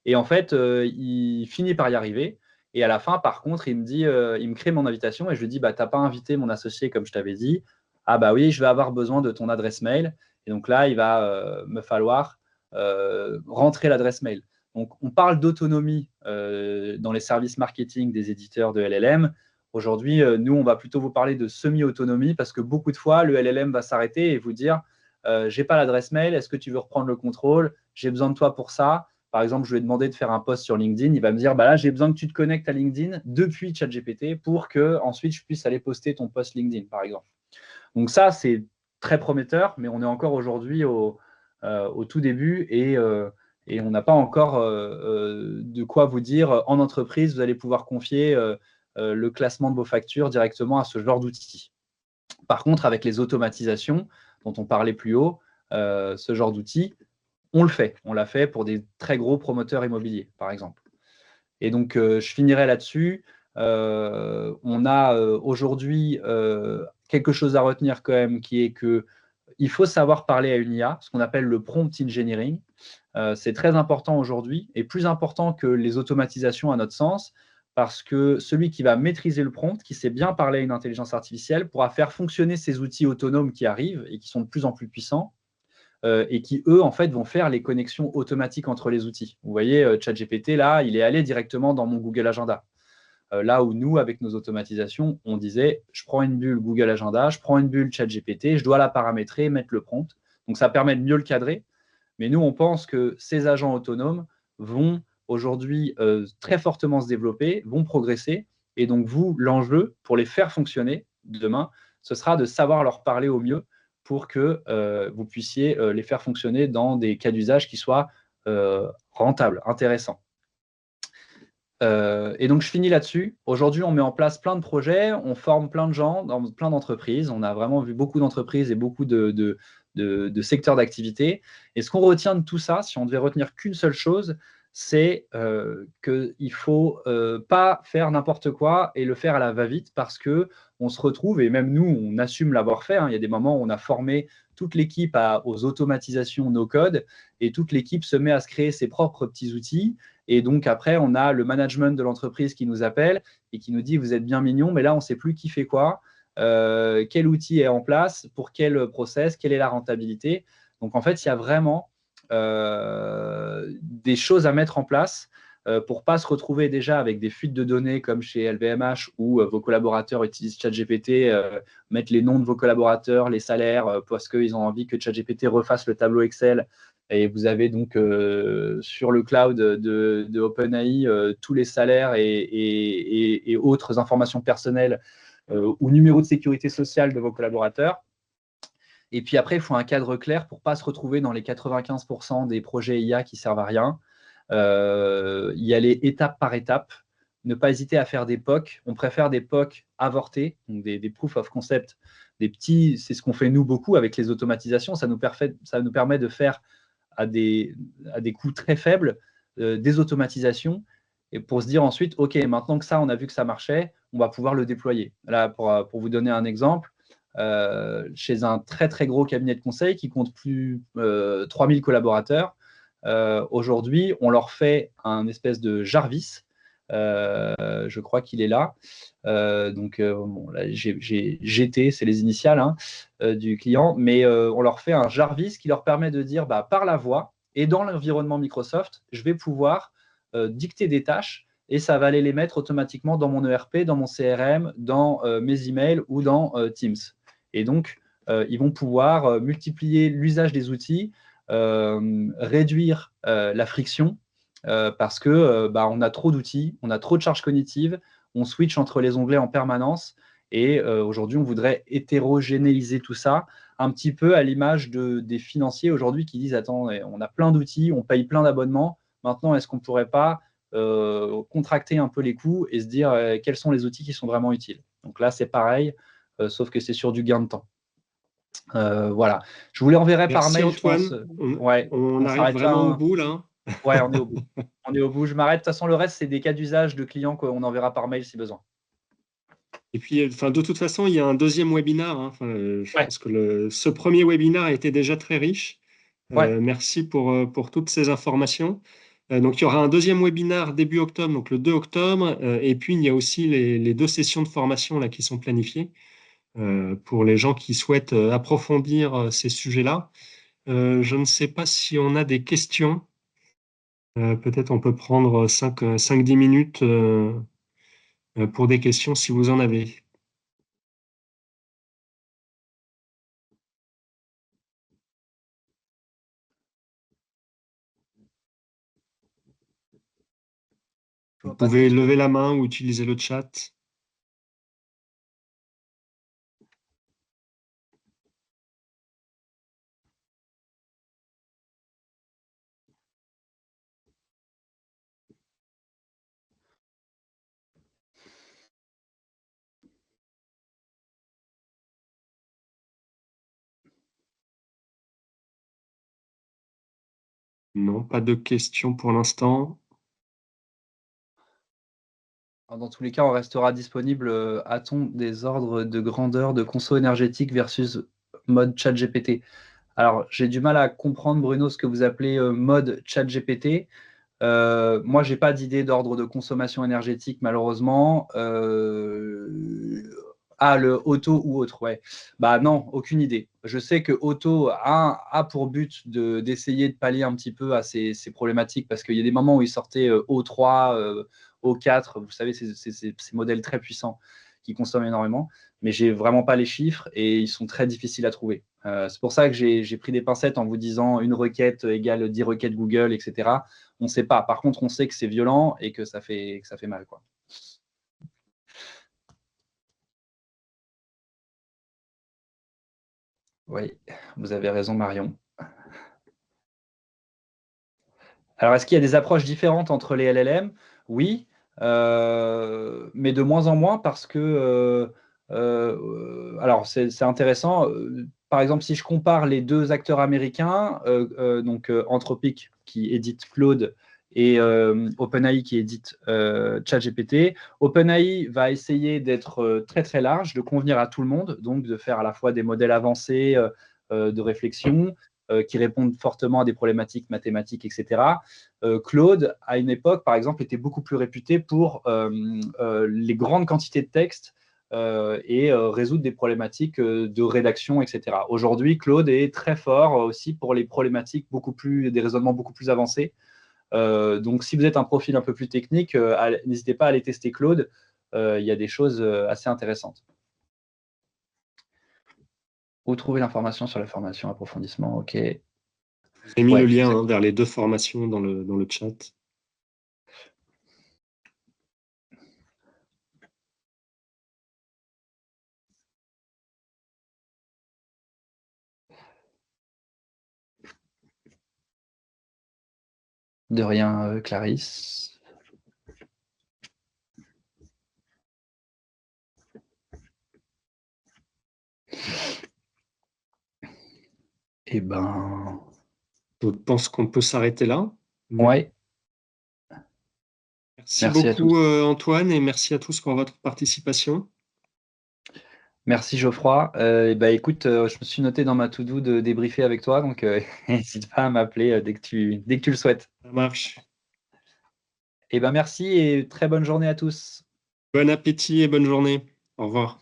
Et en fait, il finit par y arriver. Et à la fin, par contre, il me crée mon invitation et je lui dis, bah, tu n'as pas invité mon associé comme je t'avais dit. Ah bah oui, je vais avoir besoin de ton adresse mail. Et donc là, il va me falloir rentrer l'adresse mail. Donc, on parle d'autonomie dans les services marketing des éditeurs de LLM. Aujourd'hui, nous, on va plutôt vous parler de semi-autonomie parce que beaucoup de fois, le LLM va s'arrêter et vous dire j'ai pas l'adresse mail, est-ce que tu veux reprendre le contrôle? J'ai besoin de toi pour ça. Par exemple, je lui ai demandé de faire un post sur LinkedIn. Il va me dire bah là, j'ai besoin que tu te connectes à LinkedIn depuis ChatGPT pour que ensuite je puisse aller poster ton post LinkedIn, par exemple. Donc, ça, c'est très prometteur, mais on est encore aujourd'hui au tout début et on n'a pas encore de quoi vous dire en entreprise, vous allez pouvoir confier le classement de vos factures directement à ce genre d'outils. Par contre, avec les automatisations dont on parlait plus haut, ce genre d'outils, on le fait. On l'a fait pour des très gros promoteurs immobiliers, par exemple. Et donc, je finirai là-dessus. On a aujourd'hui quelque chose à retenir quand même, qui est qu'il faut savoir parler à une IA, ce qu'on appelle le prompt engineering. C'est très important aujourd'hui et plus important que les automatisations à notre sens, parce que celui qui va maîtriser le prompt, qui sait bien parler à une intelligence artificielle, pourra faire fonctionner ces outils autonomes qui arrivent et qui sont de plus en plus puissants et qui, eux, en fait, vont faire les connexions automatiques entre les outils. Vous voyez, ChatGPT, là, il est allé directement dans mon Google Agenda. Là où nous, avec nos automatisations, on disait, je prends une bulle Google Agenda, je prends une bulle ChatGPT, je dois la paramétrer, mettre le prompt. Donc, ça permet de mieux le cadrer. Mais nous, on pense que ces agents autonomes vont aujourd'hui très fortement se développer, vont progresser. Et donc, vous, l'enjeu pour les faire fonctionner demain, ce sera de savoir leur parler au mieux pour que vous puissiez les faire fonctionner dans des cas d'usage qui soient rentables, intéressants. Et donc, je finis là-dessus. Aujourd'hui, on met en place plein de projets, on forme plein de gens dans plein d'entreprises. On a vraiment vu beaucoup d'entreprises et beaucoup de secteurs d'activité. Et ce qu'on retient de tout ça, si on devait retenir qu'une seule chose, c'est qu'il ne faut pas faire n'importe quoi et le faire à la va-vite parce qu'on se retrouve, et même nous, on assume l'avoir fait. Il y a des moments où on a formé toute l'équipe aux automatisations no-code et toute l'équipe se met à se créer ses propres petits outils. Et donc, après, on a le management de l'entreprise qui nous appelle et qui nous dit « Vous êtes bien mignons, mais là, on ne sait plus qui fait quoi, quel outil est en place, pour quel process, quelle est la rentabilité. » Donc, en fait, il y a vraiment des choses à mettre en place pour ne pas se retrouver déjà avec des fuites de données comme chez LVMH où vos collaborateurs utilisent ChatGPT, mettent les noms de vos collaborateurs, les salaires, parce qu'ils ont envie que ChatGPT refasse le tableau Excel. Et vous avez donc sur le cloud de OpenAI tous les salaires et autres informations personnelles ou numéro de sécurité sociale de vos collaborateurs. Et puis après, il faut un cadre clair pour ne pas se retrouver dans les 95% des projets IA qui ne servent à rien. Y aller étape par étape. Ne pas hésiter à faire des POC. On préfère des POC avortés, donc des proof of concept, des petits. C'est ce qu'on fait nous beaucoup avec les automatisations. Ça nous permet de faire à des coûts très faibles des automatisations et pour se dire ensuite, OK, maintenant que ça, on a vu que ça marchait, on va pouvoir le déployer. Là, pour vous donner un exemple, chez un très, très gros cabinet de conseil qui compte plus 3000 collaborateurs, aujourd'hui, on leur fait un espèce de Jarvis. Je crois qu'il est là. Bon, là, j'ai GT, c'est les initiales du client, mais on leur fait un Jarvis qui leur permet de dire par la voix et dans l'environnement Microsoft, je vais pouvoir dicter des tâches et ça va aller les mettre automatiquement dans mon ERP, dans mon CRM, dans mes emails ou dans Teams. Et donc, ils vont pouvoir multiplier l'usage des outils, réduire la friction parce que on a trop d'outils, on a trop de charges cognitives, on switch entre les onglets en permanence et aujourd'hui, on voudrait hétérogénéiser tout ça un petit peu à l'image des financiers aujourd'hui qui disent « Attends, on a plein d'outils, on paye plein d'abonnements, maintenant, est-ce qu'on ne pourrait pas contracter un peu les coûts et se dire quels sont les outils qui sont vraiment utiles ?» Donc là, c'est pareil, sauf que c'est sur du gain de temps. Voilà. Je vous l'enverrai par Merci mail, je pense. Antoine. Ouais, On on arrive s'arrête vraiment au là. bout là. Ouais, on est au bout. On est au bout. Je m'arrête. De toute façon, le reste, c'est des cas d'usage de clients qu'on enverra par mail si besoin. Et puis, de toute façon, il y a un deuxième webinaire. Je Ouais, pense que ce premier webinaire était déjà très riche. ouais. Merci pour toutes ces informations. Donc, il y aura un deuxième webinaire début octobre, donc le 2 octobre. Et puis, il y a aussi les 2 sessions de formation là, qui sont planifiées pour les gens qui souhaitent approfondir ces sujets-là. Je ne sais pas si on a des questions. Peut-être on peut prendre 5-10 minutes pour des questions si vous en avez. Vous pouvez lever la main ou utiliser le chat. Non, pas de questions pour l'instant. Dans tous les cas, on restera disponible. A-t-on des ordres de grandeur de conso énergétique versus mode ChatGPT? Alors, j'ai du mal à comprendre, Bruno, ce que vous appelez mode ChatGPT. Moi, j'ai pas d'idée d'ordre de consommation énergétique, malheureusement. Le auto ou autre, ouais. Bah non, aucune idée. Je sais que auto a pour but d'essayer de pallier un petit peu à ces problématiques parce qu'il y a des moments où ils sortaient O3, O4, vous savez, ces modèles très puissants qui consomment énormément, mais j'ai vraiment pas les chiffres et ils sont très difficiles à trouver. C'est pour ça que j'ai pris des pincettes en vous disant une requête égale 10 requêtes Google, etc. On ne sait pas. Par contre, on sait que c'est violent et que ça fait mal, quoi. Oui, vous avez raison, Marion. Alors, est-ce qu'il y a des approches différentes entre les LLM? Oui, mais de moins en moins parce que, alors c'est intéressant, par exemple, si je compare les 2 acteurs américains, donc Anthropic qui édite Claude et OpenAI qui édite ChatGPT. OpenAI va essayer d'être très, très large, de convenir à tout le monde, donc de faire à la fois des modèles avancés de réflexion qui répondent fortement à des problématiques mathématiques, etc. Claude, à une époque, par exemple, était beaucoup plus réputé pour les grandes quantités de texte et résoudre des problématiques de rédaction, etc. Aujourd'hui, Claude est très fort aussi pour les problématiques des raisonnements beaucoup plus avancés. Donc, si vous êtes un profil un peu plus technique, n'hésitez pas à aller tester Claude. Il y a des choses assez intéressantes. Où trouver l'information sur la formation approfondissement? OK. J'ai mis Ouais, le lien vers les 2 formations dans le chat. De rien, Clarisse. Eh ben, Je pense qu'on peut s'arrêter là. ouais. Merci Merci à tous. beaucoup Antoine et merci à tous pour votre participation. Merci Geoffroy. Écoute, je me suis noté dans ma to-do de débriefer avec toi, donc n'hésite pas à m'appeler dès que tu le souhaites. Ça marche. Merci et très bonne journée à tous. Bon appétit et bonne journée. Au revoir.